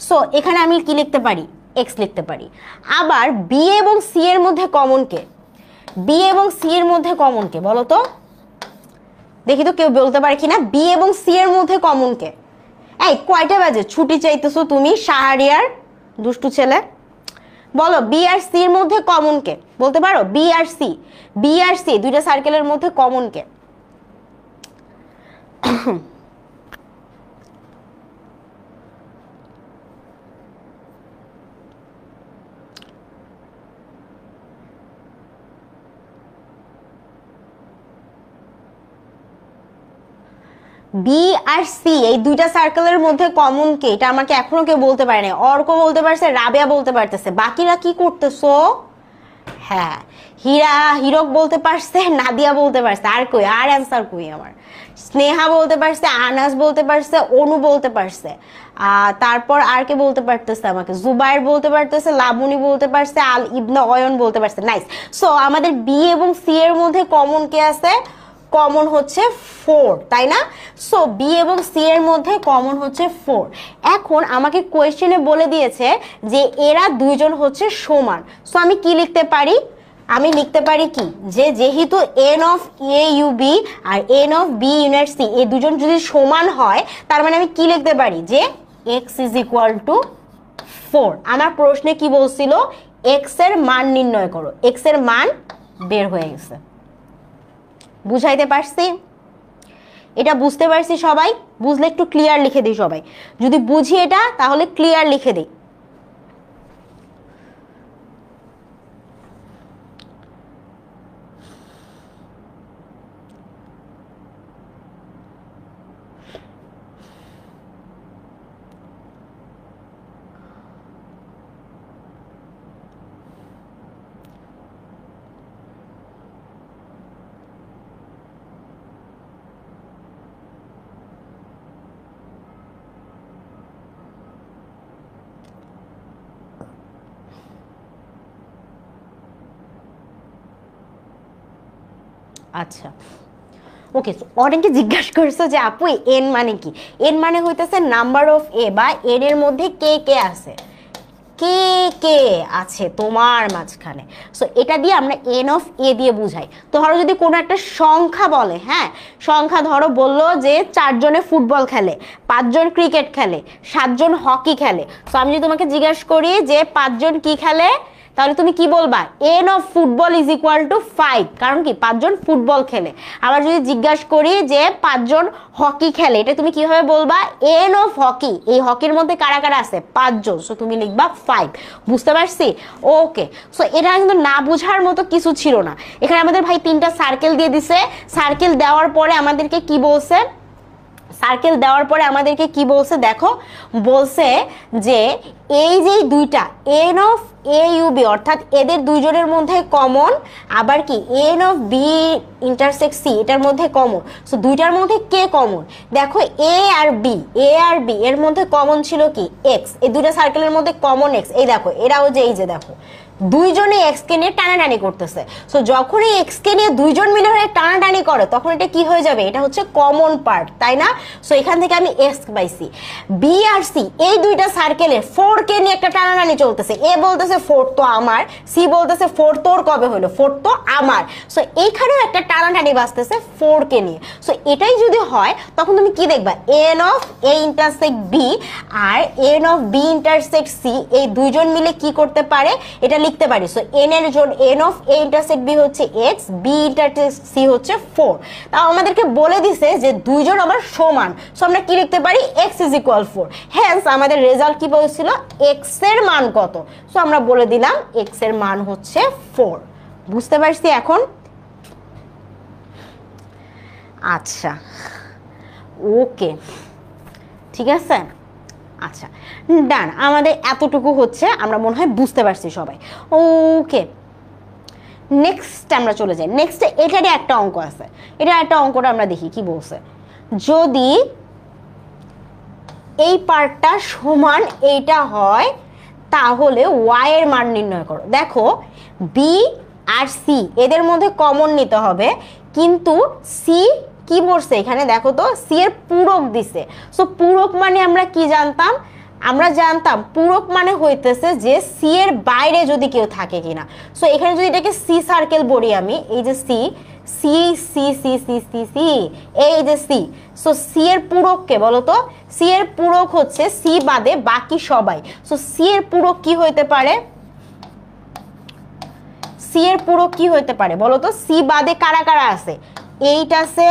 সো এখানে আমি কি লিখতে পারি? এক্স লিখতে পারি। আবার বি এবং সি এর মধ্যে কমন কে? বি এবং সি এর মধ্যে কমন কে বলো তো? দেখি তো কেউ বলতে পারে কিনা। বি এবং সি এর মধ্যে কমন কে? এই কয়টা বাজে? ছুটি চাইতেছো তুমি শাহরিয়ার দুষ্টু ছেলে? বলো বি আর সি এর মধ্যে কমন কে? বলতে পারো? বি আর সি, বি আর সি দুইটা সার্কেলের মধ্যে কমন কে? বি আর সি এই দুইটা সার্কেলের মধ্যে কমন কে? এটা আমাকে এখনো কেউ বলতে পারে না। অর্ক বলতে পারছে, রাবেয়া বলতে পারতেছে, বাকিরা কি করতেছো? হ্যাঁ, হিরক বলতে পারছে, নাদিয়া বলতে পারছে, আর কই? আর অ্যান্সার কই আমার? স্নেহা বলতে পারছে, আনাস বলতে পারছে, অনু বলতে পারছে, তারপর আর কে বলতে পারতেছে আমাকে? জুবাইর বলতে পারতেছে, লাবণী বলতে পারছে, আল ইবনে অয়ন বলতে পারছে। নাইস। সো আমাদের বি এবং সি এর মধ্যে কমন কে আছে? কমন হচ্ছে 4, তাই না? সো বি এবং সি এর মধ্যে কমন হচ্ছে 4। এখন আমাকে কোয়েশ্চেনে বলে দিয়েছে যে এরা দুইজন হচ্ছে সমান। সো আমি কি লিখতে পারি? আমি লিখতে পারি কি যে যেহেতু n of A U B আর n of B unit C এই দুজন যদি সমান হয় তার মানে আমি কি লিখতে পারি? যে এক্স ইজ ইকুয়াল টু 4। আমার প্রশ্নে কি বলছিল? এক্স এর মান নির্ণয় করো। এক্স এর মান বের হয়ে গেছে। বুঝাইতে পারছি? এটা বুঝতে পারছি সবাই? বুঝলে একটু ক্লিয়ার লিখে দিই সবাই। যদি বুঝি এটা তাহলে ক্লিয়ার লিখে দিই। আচ্ছা, ওকে, অনেকে জিজ্ঞাসা করছো যে আপু এন মানে কি? এন মানে হইতেছে নাম্বার অফ এ, বা এন এর মধ্যে কে কে আছে, কে কে আছে তোমার মাঝখানে। সো এটা দিয়ে আমরা এন অফ এ দিয়ে বুঝাই। ধরো যদি কোনো একটা সংখ্যা বলে, হ্যাঁ সংখ্যা ধরো বললো যে 4 জনে ফুটবল খেলে, 5 জন ক্রিকেট খেলে, 7 জন হকি খেলে। সো আমি যদি তোমাকে জিজ্ঞাসা করি যে 5 জন কি খেলে, তাহলে তুমি কি বলবা? N of football is equal two 5, কারণ কি 5 জন ফুটবল খেলে। আবার যদি জিজ্ঞাসা করি যে 5 জন হকি খেলে, এটা তুমি কিভাবে বলবা? এন অফ হকি, এই হকির মধ্যে কারা কারা আছে? 5 জন, সো তুমি লিখবা 5। বুঝতে পারছি? ওকে, সো এটা কিন্তু না বুঝার মতো কিছু ছিল না। এখানে আমাদের ভাই 3টা সার্কেল দিয়ে দিছে। সার্কেল দেওয়ার পরে আমাদেরকে কি বলছে? সার্কেল দেওয়ার পরে আমাদেরকে কি বলছে দেখো, বলছে যে এই যে দুইটা n of A U B, অর্থাৎ এদের দুইজনের মধ্যে কমন, আবার কি n of B intersect C, এটার মধ্যে কমন। সো দুইটার মধ্যে কে কমন? দেখো এ আর বি, এ আর বি এর মধ্যে কমন ছিল কি? এক্স। এই দুইটা সার্কেলের মধ্যে কমন এক্স। এই দেখো এরাও যে এই যে দেখো দুইজনে এক্স কে নিয়ে টানাটানি করতেছে। সো যখন এই এক্স কে নিয়ে দুইজন মিলে হয়ে টানাটানি করে, তখন এটা কি হয়ে যাবে? এটা হচ্ছে কমন পার্ট, তাই না? সো এখান থেকে আমি এক্স পাইছি। বি আর সি এই দুইটা সার্কেলে 4 কে নিয়ে একটা টানাটানি চলতেছে। এ বলতেছে 4 তো আমার, সি বলতেছে 4 তোর কবে হলো, 4 তো আমার। সো এইখানেও একটা টানাটানি বাজতেছে 4 কে নিয়ে। সো এটাই যদি হয়, তখন তুমি কি দেখবা? N of A intersect B আর n of B intersect C, এই দুইজন মিলে কি করতে পারে? এটা লিখতে পারি। সো এন এর জন্য n of A intersect B হচ্ছে এক্স, বি ইন্টারসেক্ট সি হচ্ছে 4। তাও আমাদেরকে বলে দিছে যে দুইজন আবার সমান। সো আমরা কি লিখতে পারি? X is equal 4। হ্যান্স আমাদের রেজাল্ট কি বলছিল? এক্স এর মান কত? সো আমরা বলে দিলাম এক্স এর মান হচ্ছে 4। বুঝতে পারছি এখন? আচ্ছা, ওকে, ঠিক আছে। আচ্ছা ডান, আমাদের এতটুকু হচ্ছে, আমরা মনে হয় বুঝতে পারছি সবাই। ওকে, নেক্সট আমরা চলে যাই। নেক্সটে এটারই একটা অঙ্ক আছে। এটা একটা অঙ্কটা আমরা দেখি কি বলছে। যদি এই পার্টটা সমান এইটা হয়, তাহলে ওয়াই এর মান নির্ণয় করো। দেখো বি আর সি এদের মধ্যে কমন নিতে হবে, কিন্তু সি কি বলছে এখানে? দেখো তো সি এর পূরক দিছে। সো পূরক মানে আমরা কি জানতাম? আমরা জানতাম পূরক মানে হইতেছে যে সি এর বাইরে যদি কেউ থাকে কিনা। সো এখানে যদি এটাকে সি সার্কেল বলি আমি, এই যে C, C C C C C C, এই যে সি। সো সি এর পূরক কে বলো তো? সি এর পূরক হচ্ছে সি বাদে বাকি সবাই। সো সি এর পূরক কি হইতে পারে? সি এর পূরক কি হইতে পারে বলো তো? সি বাদে কারা কারা আছে? 8 আছে,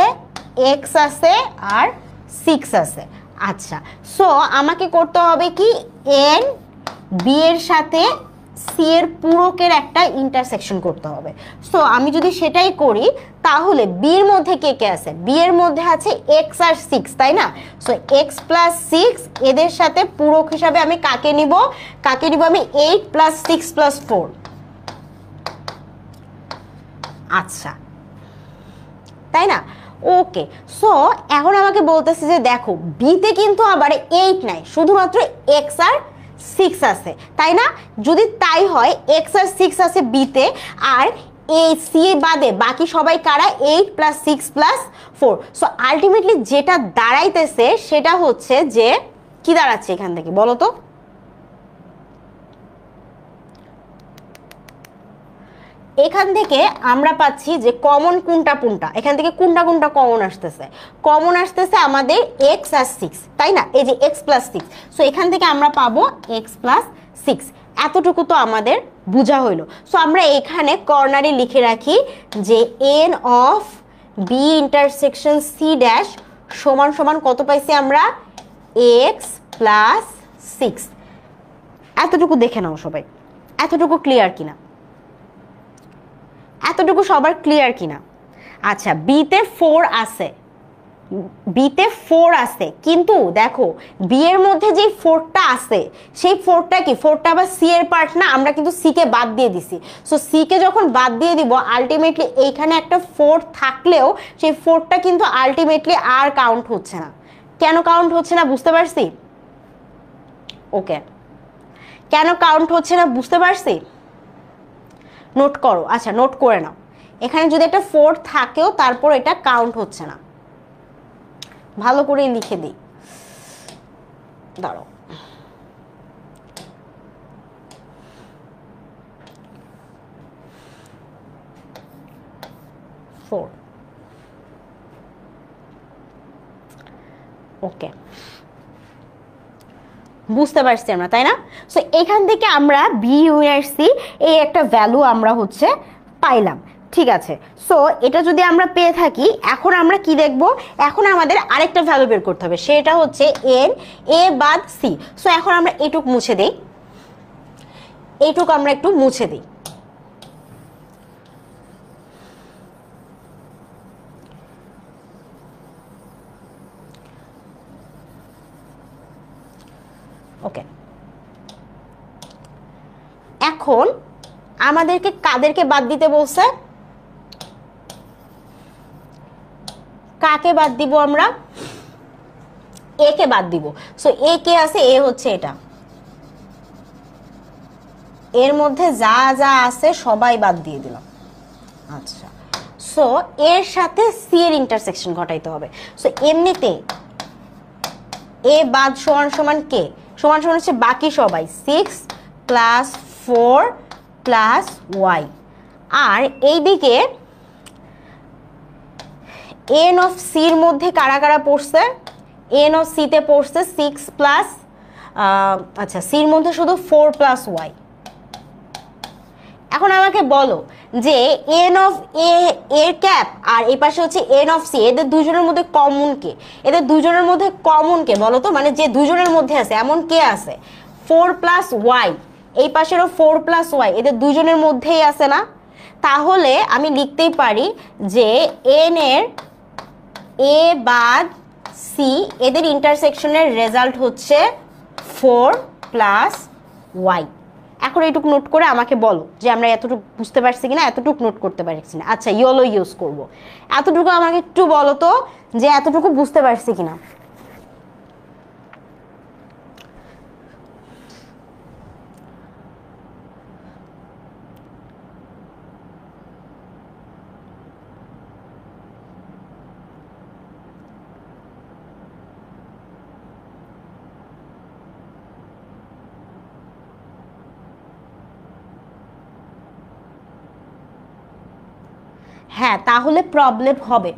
এক্স আছে, আর 6 আছে। আচ্ছা, সো আমাকে করতে হবে কি? এন বি এর সাথে সি এর পূরকের একটা ইন্টারসেকশন করতে হবে। সো আমি যদি সেটাই করি, তাহলে বি এর মধ্যে কে কে আছে? বি এর মধ্যে আছে এক্স আর 6, তাই না? সো এক্স প্লাস 6 এদের সাথে পূরক হিসাবে আমি কাকে নিব? কাকে নিব আমি? 8 প্লাস 6 প্লাস 4। আচ্ছা, তাই না? ওকে, সো এখন আমাকে বলতেছে যে দেখো বিতে কিন্তু আবার 8 নাই, শুধুমাত্র এক্স আর 6 আছে, তাই না? যদি তাই হয়, এক্স আর 6 আছে বিতে, আর এই সি বাদে বাকি সবাই কারা? 8 প্লাস 6 প্লাস 4। সো আলটিমেটলি যেটা দাঁড়াইতেছে সেটা হচ্ছে যে কি দাঁড়াচ্ছে এখান থেকে বলো তো? এখান থেকে আমরা পাচ্ছি যে কমন কোনটা কোনটা, এখান থেকে কোনটা কোনটা কমন আসতেছে? কমন আসতেছে আমাদের এক্স আর 6, তাই না? এই যে এক্স প্লাস 6। সো এখান থেকে আমরা পাবো এক্স প্লাস 6। এতটুকু তো আমাদের বোঝা হইলো। সো আমরা এখানে কর্নারে লিখে রাখি যে n of B intersection C dash সমান সমান কত পাইছি আমরা? X plus 6। এতটুকু দেখে নাও সবাই, এতটুকু ক্লিয়ার কিনা? এতটুকু সবার ক্লিয়ার কিনা? আচ্ছা, বিতে 4 আছে, বিতে 4 আছে, কিন্তু দেখো বি এর মধ্যে যে 4টা আছে, সেই 4টা কি? 4টা আবার সি এর পার্ট না, আমরা কিন্তু সি কে বাদ দিয়ে দিছি। সো সি কে যখন বাদ দিয়ে দিব, আলটিমেটলি এইখানে একটা 4 থাকলেও সেই 4টা কিন্তু আলটিমেটলি আর কাউন্ট হচ্ছে না। কেন কাউন্ট হচ্ছে না বুঝতে পারছি? ওকে, কেন কাউন্ট হচ্ছে না বুঝতে পারছি? নোট করো। আচ্ছা, নোট করে নাও। এখানে যদি একটা 4 থাকেও তারপর এটা কাউন্ট হচ্ছে না। ভালো করে লিখে দিই, দাঁড়াও। ওকে, বুঝতে পারছি আমরা, তাই না? সো এখান থেকে আমরা বি ইউনিট সি এই একটা ভ্যালু আমরা হচ্ছে পাইলাম। ঠিক আছে, সো এটা যদি আমরা পেয়ে থাকি, এখন আমরা কি দেখব? এখন আমাদের আরেকটা ভ্যালু বের করতে হবে, সেটা হচ্ছে এন এ বাদ সি। সো এখন আমরা এইটুক মুছে দিই, এইটুক আমরা একটু মুছে দিই। ওকে, এখন আমাদেরকে কাদেরকে বাদ দিতে বলছে? কাকে বাদ দিব আমরা? এ কে বাদ দিব। সো এ কে আছে? এ হচ্ছে এটা, এর মধ্যে যা যা আছে সবাই বাদ দিয়ে দিলাম। আচ্ছা, সো এর সাথে সি এর ইন্টারসেকশন ঘটাইতে হবে। সো এমনিতে এ বাদ সমান সমান কে সমান সমান হচ্ছে বাকি সবাই, 6 প্লাস 4 প্লাস ওয়াই। আর এইদিকে এন অফ সির মধ্যে কারা কারা পড়ছে? এন অফ সিতে পড়ছে 6 প্লাস, আচ্ছা, সির মধ্যে শুধু 4 প্লাস ওয়াই। এখন আমাকে বলো যে এন অফ এ এর ক্যাপ আর এই পাশে হচ্ছে এন অফ সি, এদের দুজনের মধ্যে কমন কে? এদের দুজনের মধ্যে কমন কে বলো তো? মানে যে দুজনের মধ্যে আছে এমন কে আছে? 4 প্লাস ওয়াই, এই পাশেরও 4 প্লাস ওয়াই, এদের দুজনের মধ্যেই আছে না? তাহলে আমি লিখতেই পারি যে এন এর এ বাদ সি এদের ইন্টারসেকশনের রেজাল্ট হচ্ছে 4 প্লাস ওয়াই। এখন এইটুকু নোট করে আমাকে বলো যে আমরা এতটুকু বুঝতে পারছি কিনা, এতটুকু নোট করতে পারছি না। আচ্ছা, ইয়োলো ইউজ করব। এতটুকু আমাকে একটু বলো তো যে এতটুকু বুঝতে পারছি কিনা। হ্যাঁ, তাহলে প্রবলেম হবে।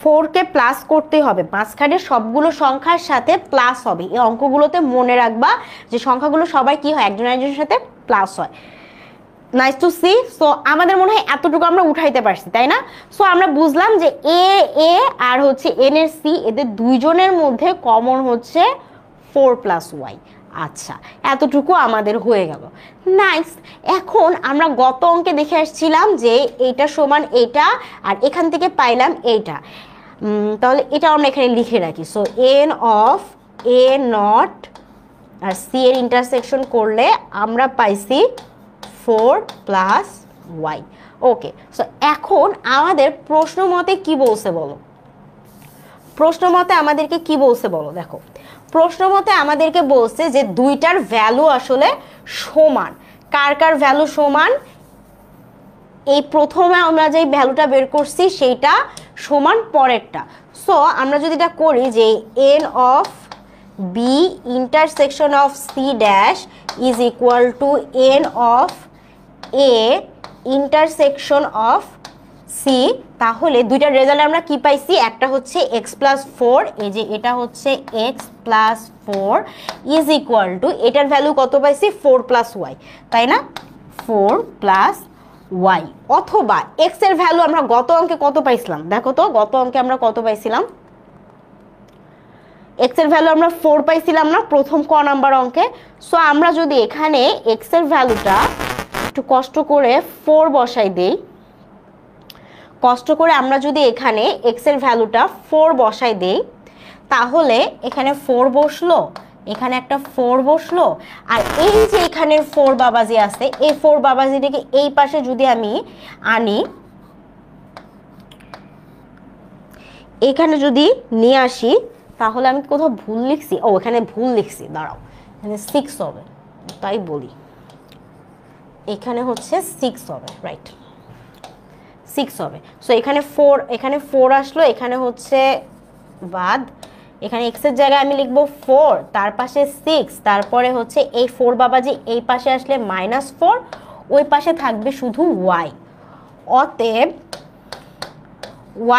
4 কে প্লাস করতে হবে, মাঝখানে সবগুলো সংখ্যার সাথে প্লাস হবে। এই অঙ্কগুলোতে মনে রাখবা যে সংখ্যাগুলো সবাই কি হয়, একজন একজনের সাথে প্লাস হয়। Nice to C. সো আমাদের মনে হয় এতটুকু আমরা উঠাইতে পারছি, তাই না? সো আমরা বুঝলাম যে এ আর হচ্ছে এন এর সি এদের দুইজনের মধ্যে কমন হচ্ছে 4 প্লাস ওয়াই। আচ্ছা, এতটুকু আমাদের হয়ে গেল। নাইস। এখন আমরা গত অঙ্কে দেখে আসছিলাম যে এইটা সমান এইটা, আর এখান থেকে পাইলাম এইটা। তাহলে এটা আমরা এখানে লিখে রাখি। So n of A not আর সি এর ইন্টারসেকশন করলে আমরা পাইছি 4 প্লাস ওয়াই। ওকে, সো এখন আমাদের প্রশ্ন মতে কি বলছে বলো? প্রশ্ন মতে আমাদেরকে কি বলছে বলো? দেখো, প্রশ্ন মতে আমাদেরকে বলছে যে দুইটার ভ্যালু আসলে সমান। কার কার ভ্যালু সমান? এই প্রথমে আমরা যে ভ্যালুটা বের করছি সেইটা সমান পরেরটা। সো আমরা যদি এটা করি যে n of B intersection of C dash is equal to n of A intersection of C, তাহলে দুইটার রেজাল্ট আমরা কি পাইছি? একটা হচ্ছে এক্স প্লাস 4, এই যে এটা হচ্ছে x plus 4 is equal two, এটার ভ্যালু কত পাইছি? 4 প্লাস ওয়াই, তাই না? 4 প্লাস ওয়াই। অথবা এক্স এর ভ্যালু আমরা গত অঙ্কে কত পাইছিলাম? দেখো তো, গত অঙ্কে আমরা কত পাইছিলাম? এক্স এর ভ্যালু আমরা 4 পাইছিলাম না প্রথম ক নাম্বার অঙ্কে? সো আমরা যদি এখানে এক্স এর ভ্যালুটা একটু কষ্ট করে 4 বসাই দেই, কষ্ট করে আমরা যদি এখানে এক্স এর ভ্যালুটা 4 বসাই দেই, তাহলে এখানে 4 বসলো, এখানে একটা 4 বসলো, আর এই যে এখানের 4 বাবাজি আছে, এই 4 বাবাজিটাকে এই পাশে যদি আমি আনি, এখানে যদি নিয়ে আসি, তাহলে আমি কোথাও ভুল লিখছি? ও, এখানে ভুল লিখছি, দাঁড়াও, এখানে 6 হবে, তাই বলি এখানে হচ্ছে 6 হবে, রাইট। 6 হবে। সো এখানে 4, এখানে 4 আসলো, এখানে হচ্ছে বাদ, এখানে x এর জায়গায় আমি লিখবো 4, তার পাশে 6, তারপরে হচ্ছে এই 4 বাবাজি এই পাশে আসলে -4, ওই পাশে থাকবে শুধু y। অতএব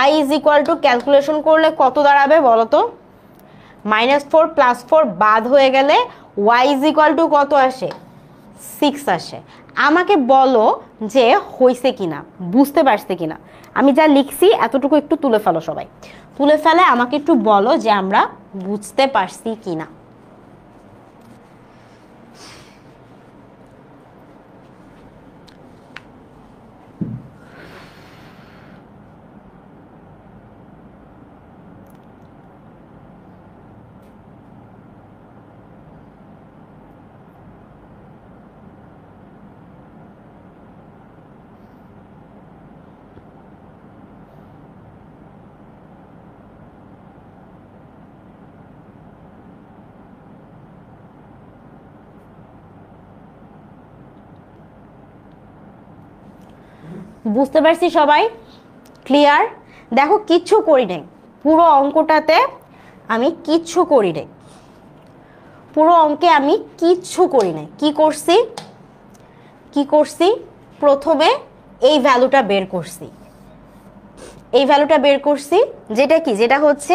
y is equal two calculation করলে কত দাঁড়াবে বলো তো? -4 + 4 বাদ হয়ে গেলে y ইজ ইকুয়াল টু কত আসে? 6 আসে। আমাকে বলো যে হয়েছে কিনা, বুঝতে পারছে কিনা। আমি যা লিখছি এতটুকু একটু তুলে ফেলো, সবাই তুলে ফেলে আমাকে একটু বলো যে আমরা বুঝতে পারছি কিনা। বুঝতে পারছি সবাই? ক্লিয়ার? দেখো কিচ্ছু করি নাই, পুরো অঙ্কটাতে আমি কিচ্ছু করি নাই, পুরো অঙ্কে আমি কিচ্ছু করি নাই। কি করছি? প্রথমে এই ভ্যালুটা বের করছি, এই ভ্যালুটা বের করছি, যেটা কি, যেটা হচ্ছে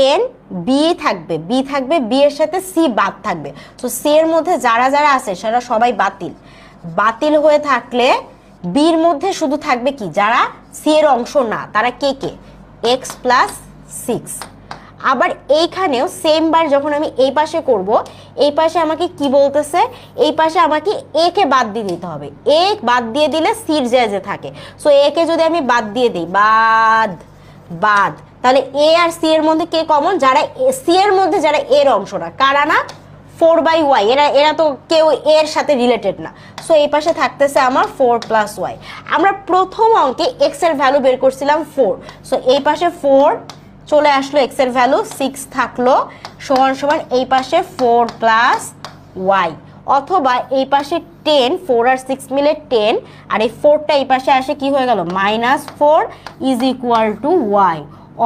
এন বি থাকবে, বি এর সাথে সি বাদ থাকবে। তো সি এর মধ্যে যারা যারা আছে সেটা সবাই বাতিল হয়ে থাকলে বির মধ্যে শুধু থাকবে কি, যারা সি এর অংশ না, তারা কে কে, x + 6। আবার এইখানেও সেম বার যখন আমি এই পাশে করব, এই পাশে আমাকে কি বলতেছে, এই পাশে আমাকে এ কে বাদ দিয়ে দিতে হবে। এ বাদ দিয়ে দিলে সির যে থাকে, সো এ কে যদি আমি বাদ দিয়ে দিই, বাদ, তাহলে এ আর সি এর মধ্যে কে কমন, যারা সি এর মধ্যে যারা এর অংশ না, কারা না, 4/y, এরা তো কেউ এর সাথে রিলেটেড না। সো এই পাশে থাকতেছে আমার 4 + y। আমরা প্রথম অঙ্কে x এর ভ্যালু বের করছিলাম 4, সো এই পাশে 4 চলে আসলো, x এর ভ্যালু 6 থাকলো, সমান সমান এই পাশে 4 + y, অথবা এই পাশে 10, 4 আর 6 মিলে 10, আর এই 4টা এই পাশে আসে কি হয়ে গেল, -4 ইজ ইকুয়াল টু y,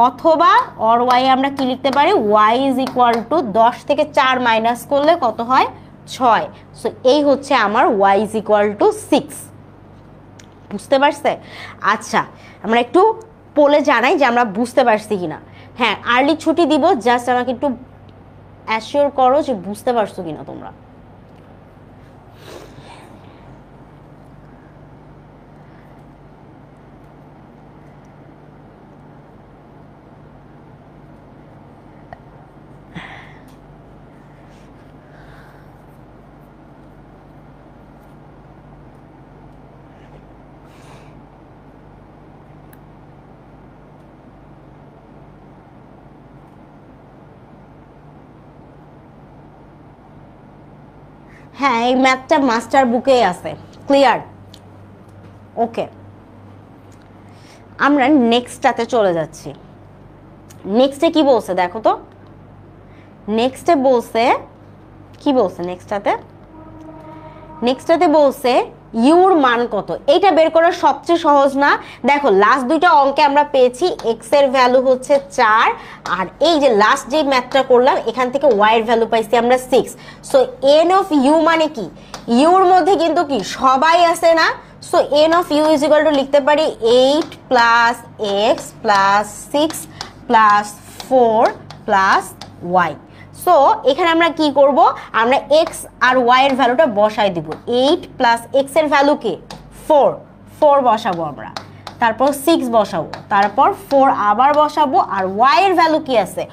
অথবা অর y আমরা কি লিখতে পারি, y ইজ ইকুয়াল টু 10 থেকে 4 মাইনাস করলে কত হয়, 6। সো এই হচ্ছে আমার y ইজ ইকুয়াল টু 6। বুঝতে পারছে? আচ্ছা, আমরা একটু পোলে জানাই যে আমরা বুঝতে পারছি কিনা। হ্যাঁ, আর্লি ছুটি দিব, জাস্ট আমাকে একটু অ্যাসিওর করো যে বুঝতে পারছো কিনা তোমরা। হ্যাঁ, এই ম্যাথটা মাস্টার বুকেই আছে। ক্লিয়ার? ওকে, আমরা নেক্সটটাতে চলে যাচ্ছি। নেক্সটে কি বলছে দেখো তো, নেক্সটে বলছে কি, বলছে নেক্সটটাতে বলছে ইউর মান কত। এইটা বের করা সবচেয়ে সহজ না? দেখো লাস্ট দুইটা অঙ্কে আমরা পেয়েছি এক্স এর ভ্যালু হচ্ছে 4, আর এই যে লাস্ট যে ম্যাথটা করলাম এখান থেকে ওয়াই এর ভ্যালু পাইছি আমরা 6। সো এন অফ ইউ মানে কি, ইউর মধ্যে কিন্তু কি সবাই আছে না, so n of U is equal to লিখতে পারি 8 + x + 6 + 4 + y। সো এখানে আমরা কি করব, আমরা x আর y এর ভ্যালুটা বসাই দিব। 8 + x এর ভ্যালু কি 4 বসাবো আমরা, তারপর 6 বসাবো, তারপর 4 আবার বসাবো, আর y এর ভ্যালু কি আছে,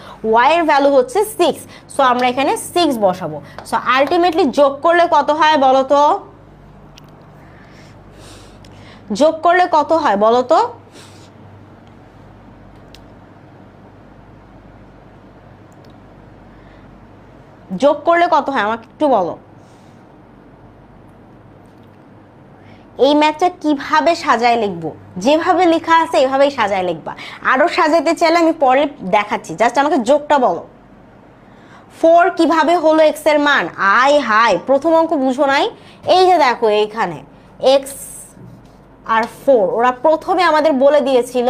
y এর ভ্যালু হচ্ছে 6। সো আমরা এখানে 6 বসাবো। সো আলটিমেটলি যোগ করলে কত হয় বলো তো, যোগ করলে কত হয় বলো তো, যোগ করলে কত হয় আমাকে একটু বলো। এই ম্যাথটা কিভাবে সাজায় লিখবো, যেভাবে লেখা আছে এভাবেই সাজায় লিখবা। আরো সাজাইতে চাইলে আমি পরে দেখাচ্ছি, জাস্ট আমাকে যোগটা বলো। 4 কিভাবে হলো এক্স এর মান, আই হাই প্রথম অঙ্ক বুঝো নাই? এই যে দেখো এইখানে এক্স আর 4 ওরা প্রথমে আমাদের বলে দিয়েছিল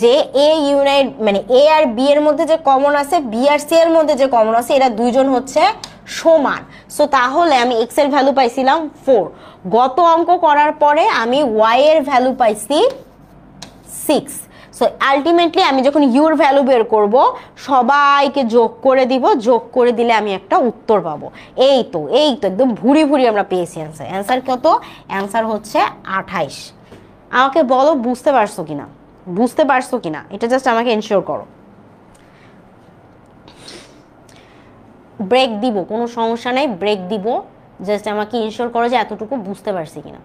যে এ ইউনাইট মানে এ আর বি এর মধ্যে যে কমন আছে, বি আর সি এর মধ্যে যে কমন আছে, এরা দুইজন হচ্ছে সমান। সো তাহলে আমি এক্স এর ভ্যালু পাইছিলাম 4। গত অঙ্ক করার পরে আমি ওয়াই এর ভ্যালু পাইছি 6। সো আলটিমেটলি আমি যখন ইউর ভ্যালু বের করব সবাইকে যোগ করে দিব, যোগ করে দিলে আমি একটা উত্তর পাবো। এই তো একদম ভুরি ভুরি আমরা পেয়েছি অ্যান্সার। অ্যান্সার কত? অ্যান্সার হচ্ছে 28। আমাকে বলো বুঝতে পারছো কিনা, বুঝতে পারছো কিনা, এটা জাস্ট আমাকে এনশিওর করো। ব্রেক দিব, কোনো সমস্যা নাই, ব্রেক দিব, জাস্ট আমাকে এনশিওর করো যে এতটুকু বুঝতে পারছি কিনা।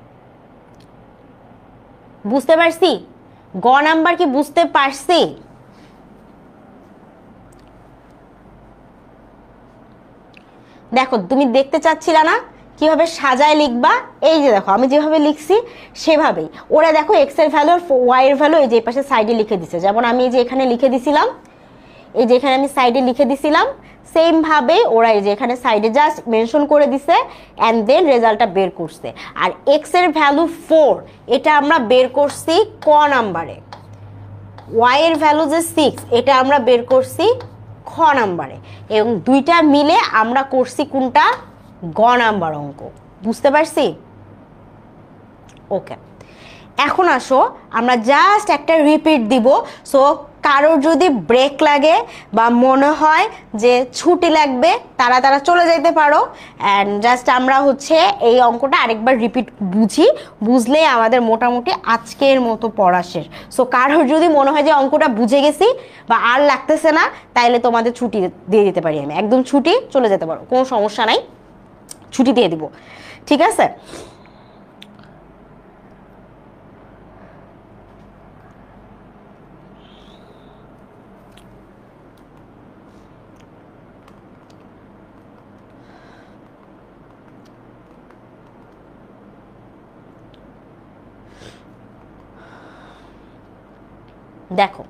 বুঝতে পারছি? গ নাম্বার কি বুঝতে পারছি? দেখো তুমি দেখতে চাচ্ছিলা না কিভাবে সাজায় লিখবা? এই যে দেখো আমি যেভাবে লিখছি সেভাবেই ওরা দেখো এক্স এর ভ্যালু আর ওয়াই এর ভ্যালু এই যে পাশে সাইডে লিখে দিছে। যেমন আমি এই যে এখানে লিখে দিছিলাম, এই যে এখানে আমি সাইডে লিখে দিছিলাম, সেম ভাবে ওরা এই যে এখানে সাইডে জাস্ট মেনশন করে দিছে এন্ড দেন রেজাল্টটা বের করছে। আর এক্স এর ভ্যালু 4 এটা আমরা বের করছি ক নাম্বারে, ওয়াই এর ভ্যালু যে 6 এটা আমরা বের করছি খ নাম্বারে, এবং দুইটা মিলে আমরা করছি কোনটা? গ নাম্বার অঙ্ক। বুঝতে পারছি? ওকে, এখন আসো আমরা জাস্ট একটা রিপিট দিব। সো কারোর যদি ব্রেক লাগে বা মনে হয় যে ছুটি লাগবে তারা চলে যেতে পারো, অ্যান্ড জাস্ট আমরা হচ্ছে এই অঙ্কটা আরেকবার রিপিট বুঝলে আমাদের মোটামুটি আজকের মতো পড়া শেষ। সো কারোর যদি মনে হয় যে অঙ্কটা বুঝে গেছি বা আর লাগতেছে না, তাইলে তোমাদের ছুটি দিয়ে দিতে পারি, আমি একদম ছুটি, চলে যেতে পারো, কোনো সমস্যা নাই, ছুটি দিয়ে দিব। ঠিক আছে? দেখো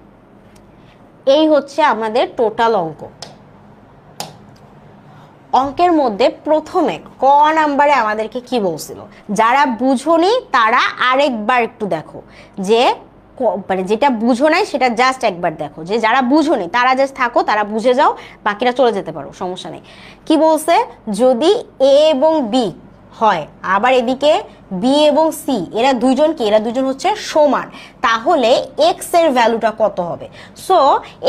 এই হচ্ছে আমাদের টোটাল অঙ্ক। অঙ্কের মধ্যে প্রথমে ক নাম্বারে আমাদেরকে কি বলছিল, যারা বুঝোনি তারা আরেকবার একটু দেখো, যে মানে যেটা বুঝো নাই সেটা জাস্ট একবার দেখো, যে যারা বুঝোনি তারা জাস্ট থাকো, তারা বুঝে যাও, বাকিরা চলে যেতে পারো, সমস্যা নেই। কি বলছে? যদি এ এবং বি হয়, আবার এদিকে বি এবং সি এরা দুইজন কি, এরা দুইজন হচ্ছে সমান, তাহলে এক্স এর ভ্যালুটা কত হবে? সো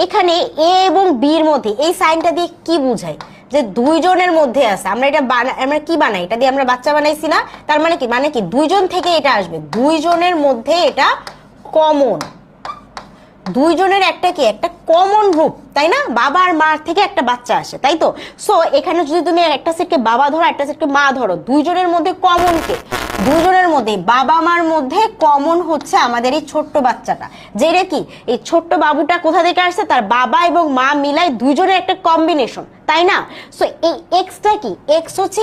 এখানে এ এবং বির মধ্যে এই সাইনটা দিয়ে কি বুঝাই? যে দুইজনের মধ্যে আছে। আমরা এটা আমরা কি বানাই? এটা দিয়ে আমরা বাচ্চা বানাইছি না? তার মানে কি, মানে কি দুইজন থেকে এটা আসবে, দুইজনের মধ্যে এটা কমন, দুইজনের একটা কি, একটা কমন রূপ, তাই না? বাবা আর মার থেকে একটা বাচ্চা আসে, তাই তো? সো এখানে যদি তুমি একটা সেটকে বাবা ধরো, একটা সেটকে মা ধরো, দুইজনের মধ্যে কমন কে? দুইজনের মধ্যে বাবা মার মধ্যে কমন হচ্ছে আমাদের এই ছোট্ট বাচ্চাটা, যেটা কি এই ছোট্ট বাবুটা কোথা থেকে আসছে? তার বাবা এবং মা মিলাই দুইজনের একটা কম্বিনেশন, তাই না? সো এই এক্সটা কি, এক্স হচ্ছে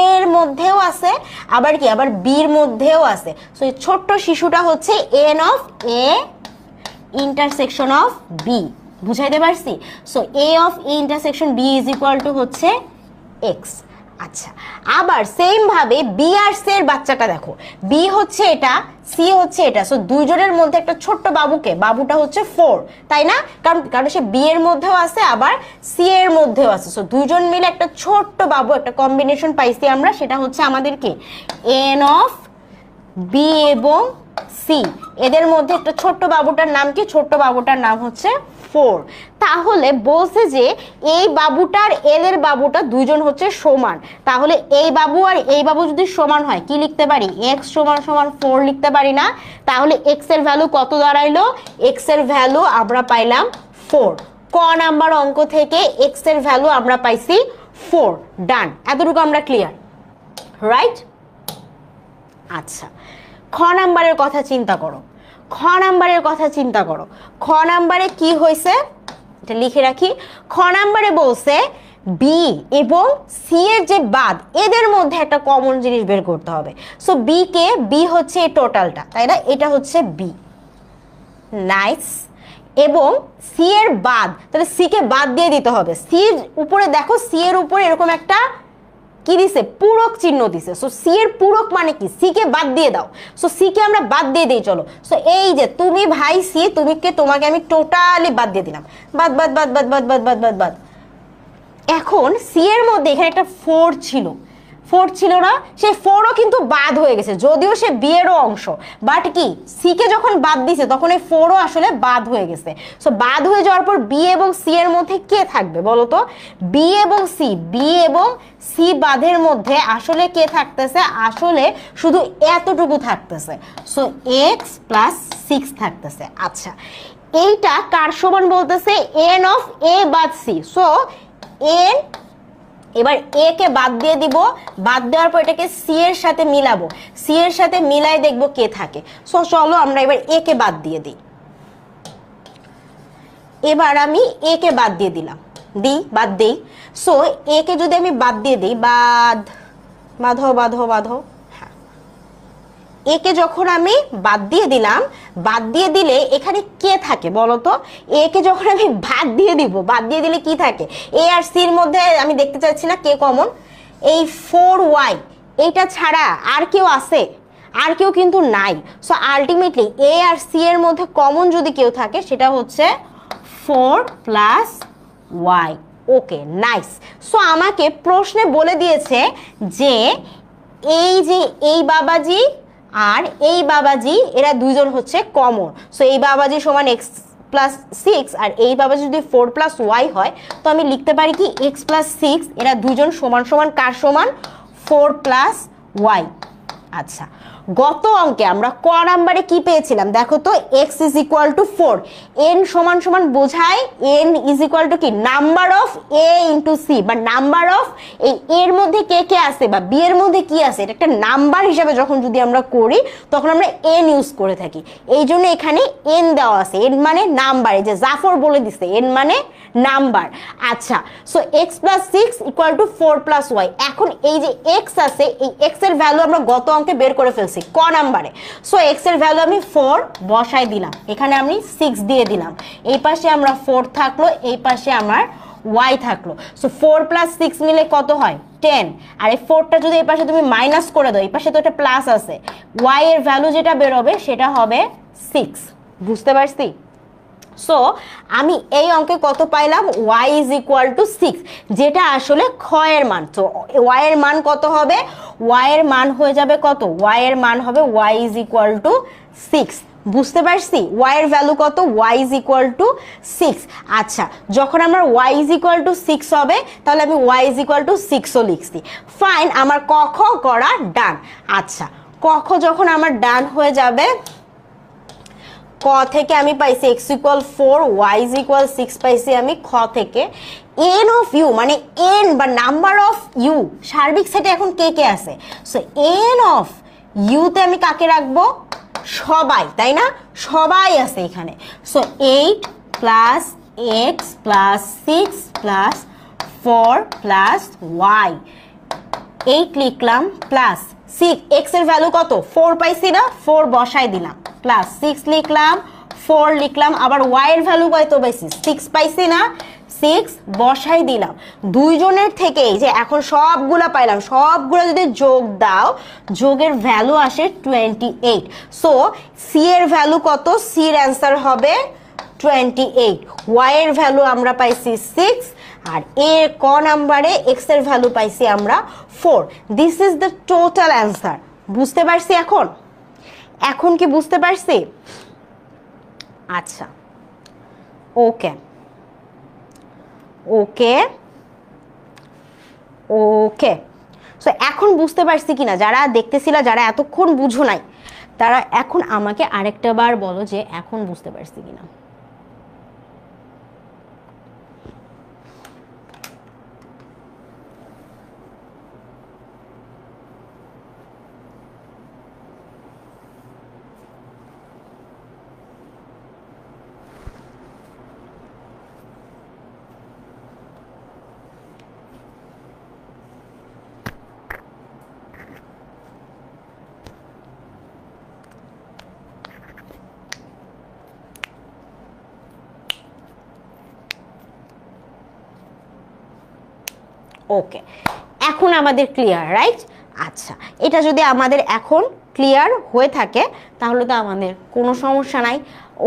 এর মধ্যেও আছে, আবার কি, আবার বির মধ্যেও আছে। সো এই ছোট্ট শিশুটা হচ্ছে n of A intersection of B. বুঝাইতে পারছি? So A of A intersection B is equal to হচ্ছে এক্স। আচ্ছা, আবার সেম ভাবে বি আর সি এর বাচ্চাটা দেখো, বি হচ্ছে এটা, সি হচ্ছে এটা, সো দুইজনের মধ্যে একটা ছোট্ট বাবুকে, বাবুটা হচ্ছে 4, তাই না? কারণ সে বি এর মধ্যেও আছে আবার সি এর মধ্যেও আছে, সো দুইজন মিলে একটা ছোট্ট বাবু, একটা কম্বিনেশন পাইছি আমরা, সেটা হচ্ছে আমাদের কি এন অফ বি এবং সি, এদের মধ্যে একটা ছোট্ট বাবুটার নাম কি? ছোট্ট বাবুটার নাম হচ্ছে 4। তাহলে বলছে যে এই বাবুটার এদের বাবুটা দুইজন হচ্ছে সমান, তাহলে এই বাবু আর এই বাবু যদি সমান হয় কি লিখতে পারি? x সমান সমান 4 লিখতে পারি না? তাহলে x এর ভ্যালু কত দাঁড়াইলো? x এর ভ্যালু আমরা পাইলাম 4। ক নাম্বার অঙ্ক থেকে x এর ভ্যালু আমরা পাইছি 4। ডান, এতটুকু আমরা ক্লিয়ার, রাইট? আচ্ছা, খ নাম্বারের কথা চিন্তা করো, খ নাম্বারের কথা চিন্তা করো। খ নাম্বারে কি হয়েছে এটা লিখে রাখি। খ নাম্বারে বলছে বি এবং সি এর যে বাদ, এদের মধ্যে একটা কমন জিনিস বের করতে হবে। সো বি কে, বি হচ্ছে এই টোটালটা, তাই না? এটা হচ্ছে বি, নাইস। এবং সি এর বাদ, তাহলে সি কে বাদ দিয়ে দিতে হবে। সির উপরে দেখো, সি এর উপরে এরকম একটা কি দিছে পূরক চিহ্ন দিছে সো সি এর পূরক মানে কি সি কে বাদ দিয়ে দাও সো সি কে আমরা বাদ দিয়ে দেই চলো সো এই যে তুমি ভাই সি তোমাকে আমি টোটালি বাদ দিয়ে দিলাম বাদ বাদ বাদ বাদ বাদ বাদ বাদ বাদ বাদ এখন সি এর মধ্যে এখানে একটা 4 ছিল 4 ছিল না সেই 4ও কিন্তু বাদ হয়ে গেছে যদিও সে বি এরও অংশ বাট কি সি কে যখন বাদ দিছে তখন এই 4ও আসলে বাদ হয়ে গেছে সো বাদ হয়ে যাওয়ার পর বি এবং সি এর মধ্যে কে থাকবে বলো তো বি এবং সি বাদের মধ্যে আসলে কে থাকতেছে আসলে শুধু এতটুকু থাকতেছে সো এক্স প্লাস 6 থাকতেছে আচ্ছা এইটা কার সমান বলতেছে এন অফ এ বাদ সি সো এন এবার এ কে বাদ দিয়ে দিব বাদ দেওয়ার পর এটাকে সি এর সাথে মিলাবো সি এর সাথে মিলাই দেখবো কে থাকে সো চলো আমরা এবার এ কে বাদ দিয়ে দিই এবার আমি এ কে বাদ দিয়ে দিলাম বাদ দেই সো এ কে যদি আমি বাদ দিয়ে দিই বাঁধো একে যখন আমি বাদ দিয়ে দিলাম বাদ দিয়ে দিলে এখানে কে থাকে বলো তো একে যখন আমি বাদ দিয়ে দিলে কি থাকে এ আর সি এর মধ্যে আমি দেখতে চাচ্ছি না কে কমন এই 4y এইটা ছাড়া আর কেউ আছে আর কেউ কিন্তু নাই সো আলটিমেটলি এ আর সি এর মধ্যে কমন যদি কেউ থাকে সেটা হচ্ছে 4 plus y okay nice so আমাকে প্রশ্নে বলে দিয়েছে যে এই বাবাজি আর এই বাবাজি এরা দুইজন হচ্ছে কমন সো এই বাবাজি সমান x প্লাস 6 আর এই বাবাজি যদি 4 প্লাস y হয় তো আমি লিখতে পারি কি x প্লাস 6 এরা দুইজন সমান সমান কার সমান 4 প্লাস y আচ্ছা গত অঙ্কে আমরা ক নাম্বারে কি পেয়েছিলাম দেখো তো x is equal two 4 n সমান সমান বোঝায় n ইজ ইকুয়াল টু কি number of a into c বা নাম্বার অফ এই এর মধ্যে কে কে আছে বা b এর মধ্যে কি আছে এটা একটা নাম্বার হিসেবে যখন যদি আমরা করি তখন আমরা n ইউজ করে থাকি এই জন্য এখানে n দেওয়া আছে n মানে নাম্বার এই যে জাফর বলে দিছে n মানে নাম্বার আচ্ছা so x plus 6 equal to 4 plus y এখন এই যে x আছে এই x এর ভ্যালু আমরা গত অঙ্কে বের করে ফেলছি ক নাম্বারে সো x এর ভ্যালু আমি 4 বসাই দিলাম এখানে আমি 6 দিয়ে দিলাম এই পাশে আমরা 4 থাকলো এই পাশে আমার y থাকলো সো 4 প্লাস 6 মিলে কত হয় 10 আর এই 4টা যদি এই পাশে তুমি মাইনাস করে দাও এই পাশে তো একটা প্লাস আছে y এর ভ্যালু যেটা বের হবে সেটা হবে 6 বুঝতে পারছি সো আমি এই অঙ্কে কত পাইলাম y ইজ ইকুয়াল টু 6 যেটা আসলে খ এর মান তো y এর মান কত হবে y এর মান হয়ে যাবে কত y এর মান হবে y ইজ ইকুয়াল টু 6 বুঝতে পারছি y এর ভ্যালু কত y ইজ ইকুয়াল টু 6 আচ্ছা যখন আমার y ইজ ইকুয়াল টু 6 হবে তাহলে আমি y ইজ ইকুয়াল টু 6 ও লিখছি ফাইন আমার ক খ করা ডান আচ্ছা ক খ যখন আমার ডান হয়ে যাবে ক থেকে আমি পাইছি x equal 4 y is equal 6 পাইছি আমি খ থেকে n অফ ইউ মানে n বা নাম্বার অফ ইউ সার্বিক সেটে এখন কে কে আছে সো n অফ ইউ তে আমি কাকে রাখবো সবাই তাই না সবাই আছে এখানে so 8 plus x plus 6 plus 4 plus y 8 লিখলাম প্লাস 6 x এর ভ্যালু কত 4 পাইছি না 4 বসাই দিলাম প্লাস 6 লিখলাম 4 লিখলাম আবার y এর ভ্যালু কত পাইছি 6 পাইছি না 6 বসাই দিলাম দুইজনের থেকে এই যে এখন সবগুলা পাইলাম সবগুলা যদি যোগ দাও যোগের ভ্যালু আসে 28 সো c এর ভ্যালু কত c এর অ্যানসার হবে 28 y এর ভ্যালু আমরা পাইছি 6 আর এর ক নাম্বারে x এর ভ্যালু পাইছি আমরা 4 this is the total answer বুঝতে পারছি এখন কি বুঝতে পারছি আচ্ছা ওকে ওকে ওকে সো এখন বুঝতে পারছি কিনা যারা দেখতেছিলা যারা এতক্ষণ বুঝো নাই তারা এখন আমাকে আরেকটা বার বলো যে এখন বুঝতে পারছি কিনা ওকে এখন আমাদের ক্লিয়ার, রাইট? আচ্ছা, এটা যদি আমাদের এখন ক্লিয়ার হয়ে থাকে তাহলে তো আমাদের কোনো সমস্যা নাই।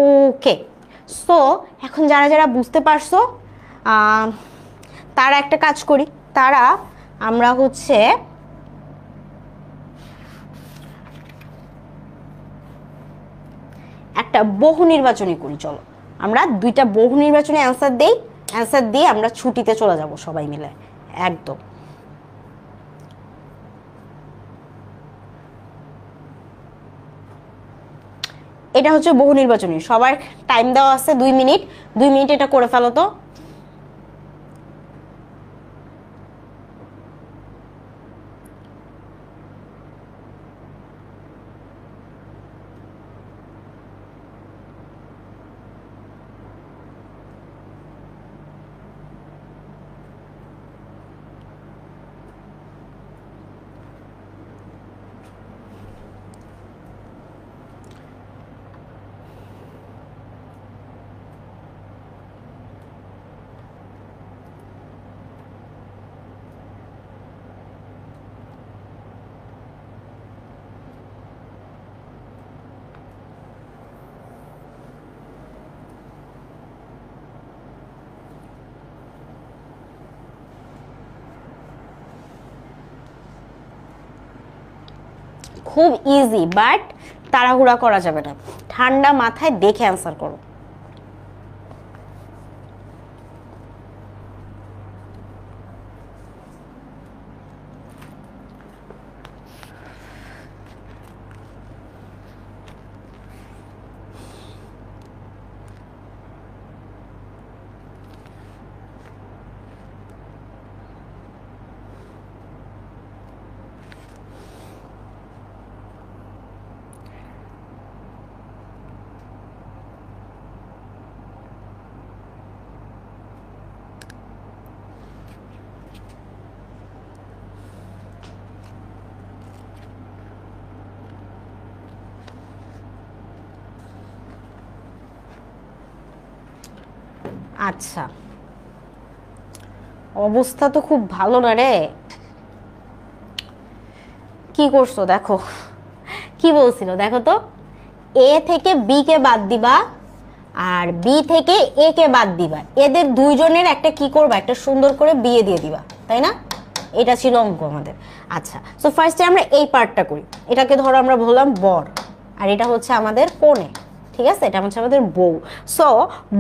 ওকে, সো এখন যারা যারা বুঝতে পারছো তারা একটা কাজ করি, তারা আমরা হচ্ছে একটা বহু নির্বাচনী করি। চলো আমরা দুইটা বহু নির্বাচনী অ্যান্সার দেই, অ্যান্সার দিয়ে আমরা ছুটিতে চলে যাব সবাই মিলে একদম। এটা হচ্ছে বহু নির্বাচনী, সবার টাইম দেওয়া আছে 2 মিনিট, 2 মিনিট এটা করে ফেলো তো। খুব ইজি, বাট তাড়াহুড়া করা যাবে না, ঠান্ডা মাথায় দেখে অ্যান্সার করো। আচ্ছা, অবস্থা তো খুব ভালো না রে। কি করছো দেখো, কি বলছিল দেখো তো, এ থেকে বি কে বাদ দিবা আর বি থেকে এ কে বাদ দিবা, এদের দুইজনের একটা কি করবা, একটা সুন্দর করে বিয়ে দিয়ে দিবা, তাই না? এটা ছিল অঙ্ক আমাদের। আচ্ছা, সো ফার্স্টে আমরা এই পার্টটা করি। এটাকে ধরো আমরা বললাম বর, আর এটা হচ্ছে আমাদের কনে, ঠিক আছে? এটা হচ্ছে আমাদের বউ। সো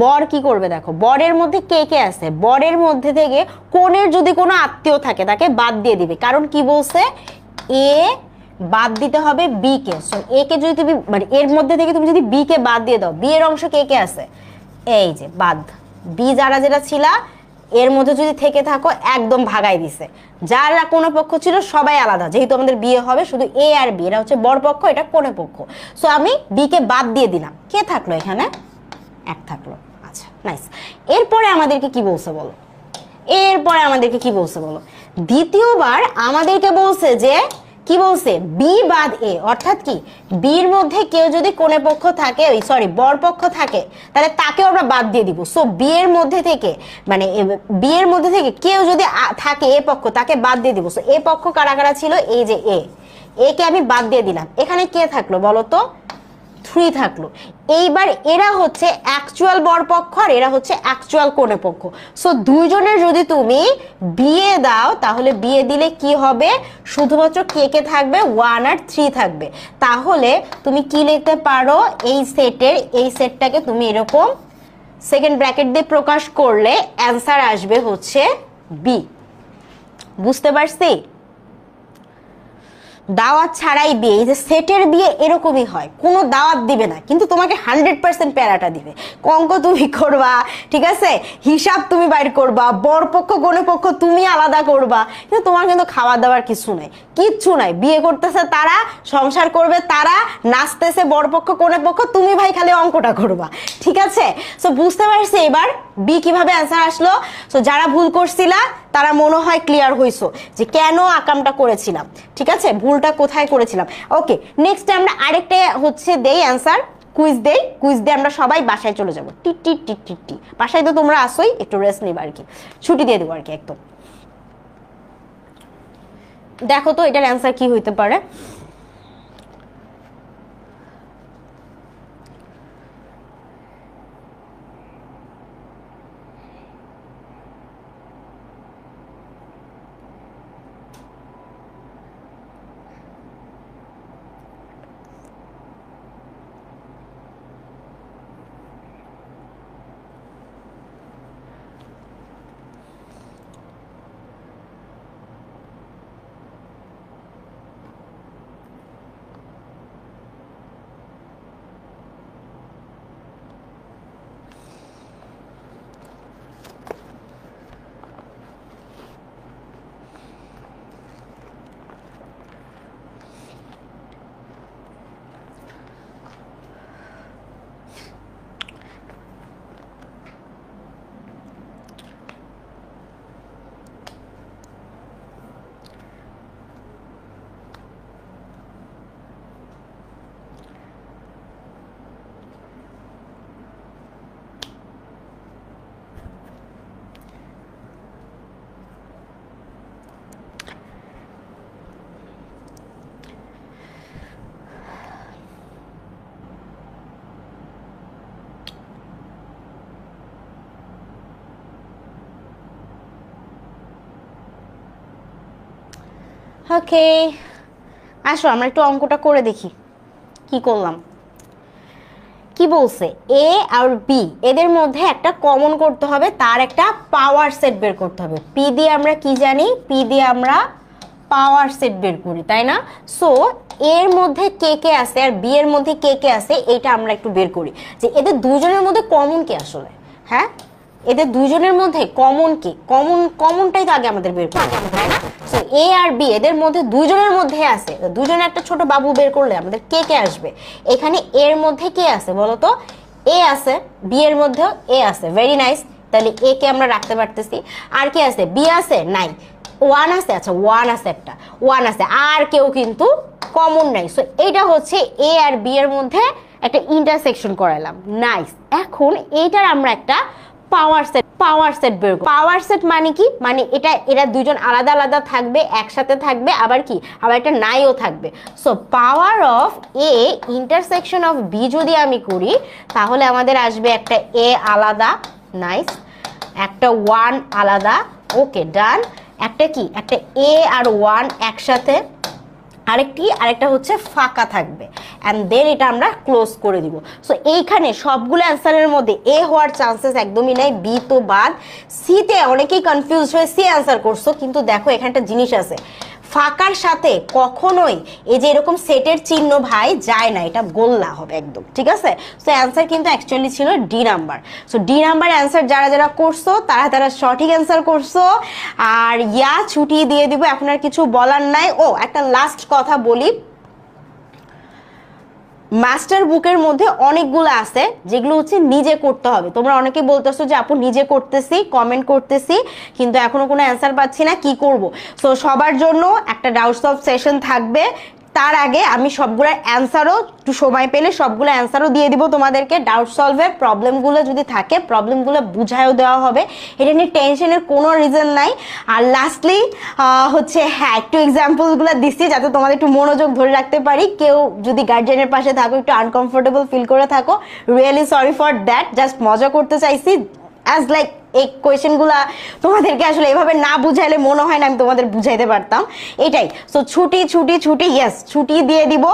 বর কি করবে দেখো, বরের মধ্যে কে কে আছে, বরের মধ্যে থেকে কনের যদি কোনো আত্মীয় থাকে তাকে বাদ দিয়ে দিবে, কারণ কি বলছে, এ বাদ দিতে হবে বি কে। সো এ কে যদি তুমি মানে এর মধ্যে থেকে তুমি যদি বি কে বাদ দিয়ে দাও, বি এর অংশ কে কে আছে, এই যে বাদ, বি যারা যেটা ছিল এর মধ্যে যদি থেকে থাকো একদম ভাগাই দিছে, যারা কোনো পক্ষ ছিল সবাই আলাদা, যেহেতু আমাদের বিয়ে হবে শুধু এ আর বি, এটা হচ্ছে বর পক্ষ, এটা কোনে পক্ষ। সো আমি বি কে বাদ দিয়ে দিলাম, কে থাকলো এখানে, এক থাকলো। আচ্ছা নাইস। এরপরে আমাদেরকে কি বলছে বলো, এরপরে আমাদেরকে কি বলছে বলো, দ্বিতীয়বার আমাদেরকে বলছে যে কি বলছে, বি বাদ এ, অর্থাৎ কি বির মধ্যে কেউ যদি কোনে পক্ষ থাকে, সরি বর পক্ষ থাকে, তাহলে তাকেও আমরা বাদ দিয়ে দিব। সো বি এর মধ্যে থেকে মানে বি এর মধ্যে থেকে কেউ যদি থাকে এ পক্ষ, তাকে বাদ দিয়ে দিব। সো এ পক্ষ কারা কারা ছিল, এই যে এ কে আমি বাদ দিয়ে দিলাম, এখানে কে থাকলো বলো তো, 3 থাকলো। এইবার এরা হচ্ছে অ্যাকচুয়াল বরপক্ষ আর এরা হচ্ছে অ্যাকচুয়াল কোনে পক্ষ। সো দুইজনের যদি তুমি বিয়ে দাও তাহলে বিয়ে দিলে কি হবে, শুধুমাত্র কে কে থাকবে, 1 আর 3 থাকবে। তাহলে তুমি কি লিখতে পারো, এই সেটের এই সেটটাকে তুমি এরকম সেকেন্ড ব্র্যাকেট দিয়ে প্রকাশ করলে অ্যান্সার আসবে হচ্ছে বি। বুঝতে পারছি? দাওয়াত ছাড়াই বিয়ে, এই যে সেটের বিয়ে এরকমই হয়, কোনো দাওয়াত দিবে না কিন্তু তোমাকে 100% প্যারাটা দিবে, অঙ্ক তুমি করবা, ঠিক আছে, হিসাব তুমি বাইর করবা, বরপক্ষ কোনে পক্ষ তুমি আলাদা করবা, কিন্তু তোমার কিন্তু খাওয়া দাওয়ার কিছু নাই, কিচ্ছু নাই। বিয়ে করতেছে তারা, সংসার করবে তারা, নাচতেছে বরপক্ষ কোনে পক্ষ, তুমি ভাই খালি অঙ্কটা করবা, ঠিক আছে? সো বুঝতে পারছি এবার বি কিভাবে অ্যান্সার আসলো। সো যারা ভুল করছিলা তারা মনে হয় ক্লিয়ার হইছো যে কেন আকামটা করেছিলাম, ঠিক আছে, ভুলটা কোথায় করেছিলাম। ওকে, নেক্সট আমরা আরেকটা হচ্ছে দেই অ্যান্সার, কুইজ দেই, কুইজ দিয়ে আমরা সবাই বাসায় চলে যাবো। টি টি টি টি টি, বাসায় তো তোমরা আসোই, একটু রেস্ট নিবা আর কি, ছুটি দিয়ে দেবো আর কি একদম। দেখো তো এটার অ্যান্সার কি হইতে পারে। ওকে, আসো আমরা একটু অঙ্কটা করে দেখি কি করলাম। কি বলছে, এ আর বি এদের মধ্যে একটা কমন করতে হবে, তার একটা পাওয়ার সেট বের করতে হবে। পি দিয়ে আমরা কি জানি, পি দিয়ে আমরা পাওয়ার সেট বের করি, তাই না? সো এর মধ্যে কে কে আছে আর বি এর মধ্যে কে কে আছে এটা আমরা একটু বের করি, যে এদের দুজনের মধ্যে কমন কি আসলে। হ্যাঁ, এদের দুজনের মধ্যে কমন কি, কমনটাই তো আগে আমাদের বের করতে হবে, তাই না? সো এ আর বি এদের মধ্যে দুজনের মধ্যে আছে, দুজনে একটা ছোট বাবু বের করলে আমাদের কে কে আসবে। এখানে এর মধ্যে কে আছে বলো তো, এ আছে, বি এর মধ্যেও এ আছে, ভেরি নাইস। তাহলে এ কে আমরা রাখতে পারতেছি। আর কে আছে, বি আছে, নাই। ওয়ান আছে, আচ্ছা ওয়ান আছে, একটা ওয়ান আছে, আর কেউ কিন্তু কমন নাই। সো এইটা হচ্ছে এ আর বি এর মধ্যে একটা ইন্টারসেকশন করালাম, নাইস। এখন এইটার আমরা একটা পাওয়ার সেট বের করব। পাওয়ার সেট মানে কি, মানে এরা দুজন আলাদা আলাদা থাকবে, একসাথে থাকবে, আবার কি, আবার একটা নাইও থাকবে। So power of A intersection of B যদি আমি করি, তাহলে আমাদের আসবে একটা এ আলাদা, নাইস, একটা ওয়ান আলাদা, ওকে ডান, একটা কি, একটা এ আর ওয়ান একসাথে, আরেকটা হচ্ছে ফাঁকা থাকবে, অ্যান্ড দেন এটা আমরা ক্লোজ করে দিব। সো এইখানে সবগুলো অ্যান্সারের মধ্যে এ হওয়ার চান্সেস একদমই নাই, বি তো বাদ। সিতে অনেকেই কনফিউজ হয়ে সি অ্যান্সার করছো, কিন্তু দেখো এখানে একটা জিনিস আছে, ফাঁকার সাথে কখনোই এই যে এরকম সেটের চিহ্ন ভাই যায় না, এটা গোল্লা হবে একদম, ঠিক আছে? সো অ্যান্সার কিন্তু অ্যাকচুয়ালি ছিল D number. So D number answer যারা যারা করছো তারা সঠিক অ্যান্সার করছো। আর ছুটি দিয়ে দিব, এখন আর কিছু বলার নাই। ও একটা লাস্ট কথা বলি, মাস্টার বুকের মধ্যে অনেকগুলো আছে যেগুলো হচ্ছে নিজে করতে হবে। তোমরা অনেকে বলতেছো যে আপু নিজে করতেছি, কমেন্ট করতেছি, কিন্তু এখনো কোনো অ্যান্সার পাচ্ছি না, কি করব? সো সবার জন্য একটা ডাউট সলভ সেশন থাকবে। তার আগে আমি সবগুলোর অ্যান্সারও একটু সময় পেলে সবগুলো অ্যান্সারও দিয়ে দিব তোমাদেরকে। ডাউট সলভে প্রবলেমগুলো যদি থাকে প্রবলেমগুলো বুঝায়ও দেওয়া হবে, এটা নিয়ে টেনশনের কোনো রিজন নাই। আর লাস্টলি হচ্ছে হ্যাঁ, একটু এক্সাম্পলগুলো দিচ্ছি যাতে তোমাদের একটু মনোযোগ ধরে রাখতে পারি। কেউ যদি গার্জিয়ানের পাশে থাকো, একটু আনকমফোর্টেবল ফিল করে থাকো, really sorry for that, just মজা করতে চাইছি। অ্যাজ লাইক এই কোয়েশ্চেনগুলা তোমাদেরকে আসলে এভাবে না বুঝাইলে মনে হয় না আমি তোমাদের বুঝাইতে পারতাম, এটাই। সো ছুটি ছুটি ছুটি, ইয়েস ছুটি দিয়ে দিব,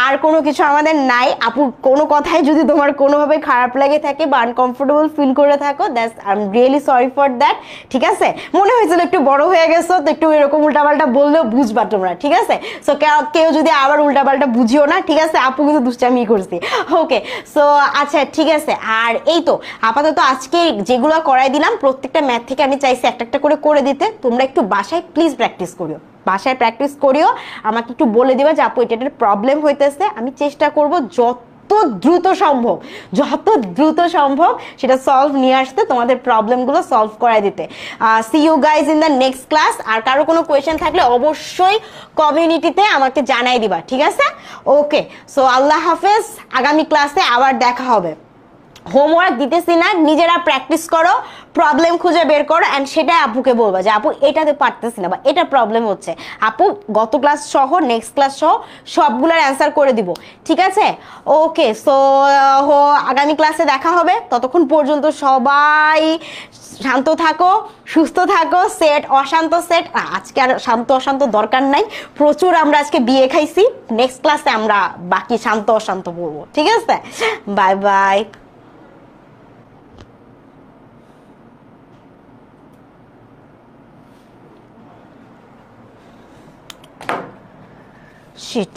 আর কোনো কিছু আমাদের নাই। আপু কোনো কথাই যদি তোমার কোনোভাবে খারাপ লাগে থাকে বা আনকমফোর্টেবল ফিল করে থাকো, that's I am really sorry for that, ঠিক আছে? মনে হয়েছিল একটু বড় হয়ে গেছো তো একটু এরকম উল্টাপাল্টা বললেও বুঝবা তোমরা, ঠিক আছে? সো কেউ যদি আবার উল্টাপাল্টা বুঝিও না, ঠিক আছে? আপু কিন্তু দুষ্টামি করছি, ওকে? সো আচ্ছা ঠিক আছে। আর এই তো আপাতত আজকে যেগুলো করাই দিলাম প্রত্যেকটা ম্যাথ থেকে আমি চাইছি একটা একটা করে দিতে। তোমরা একটু বাসায় প্লিজ প্র্যাকটিস করিও, বাসায় প্র্যাকটিস করিও, আমাকে একটু বলে দিবা যে আপু এটা প্রবলেম হইতেছে। আমি চেষ্টা করব যত দ্রুত সম্ভব সেটা সলভ নিয়ে আসতে, তোমাদের প্রবলেমগুলো সলভ করাই দিতে। See you guys in the next class. আর কারো কোনো কোয়েশ্চেন থাকলে অবশ্যই কমিউনিটিতে আমাকে জানাই দিবা, ঠিক আছে? ওকে, সো আল্লাহ হাফেজ, আগামী ক্লাসে আবার দেখা হবে। হোমওয়ার্ক দিতেছি না, নিজেরা প্র্যাকটিস করো, প্রবলেম খুঁজে বের করো, অ্যান্ড সেটাই আপুকে বলবা যে আপু এটাতে পারতেছি না বা এটা প্রবলেম হচ্ছে, আপু গত ক্লাস সহ নেক্সট ক্লাস সহ সবগুলোর অ্যান্সার করে দিব, ঠিক আছে? ওকে, সো আগামী ক্লাসে দেখা হবে, ততক্ষণ পর্যন্ত সবাই শান্ত থাকো, সুস্থ থাকো, সেট অশান্ত সেট, আজকে আর শান্ত অশান্ত দরকার নাই, প্রচুর আমরা আজকে বিয়ে খাইছি, নেক্সট ক্লাসে আমরা বাকি শান্ত অশান্ত বলবো, ঠিক আছে? Bye bye. Shit.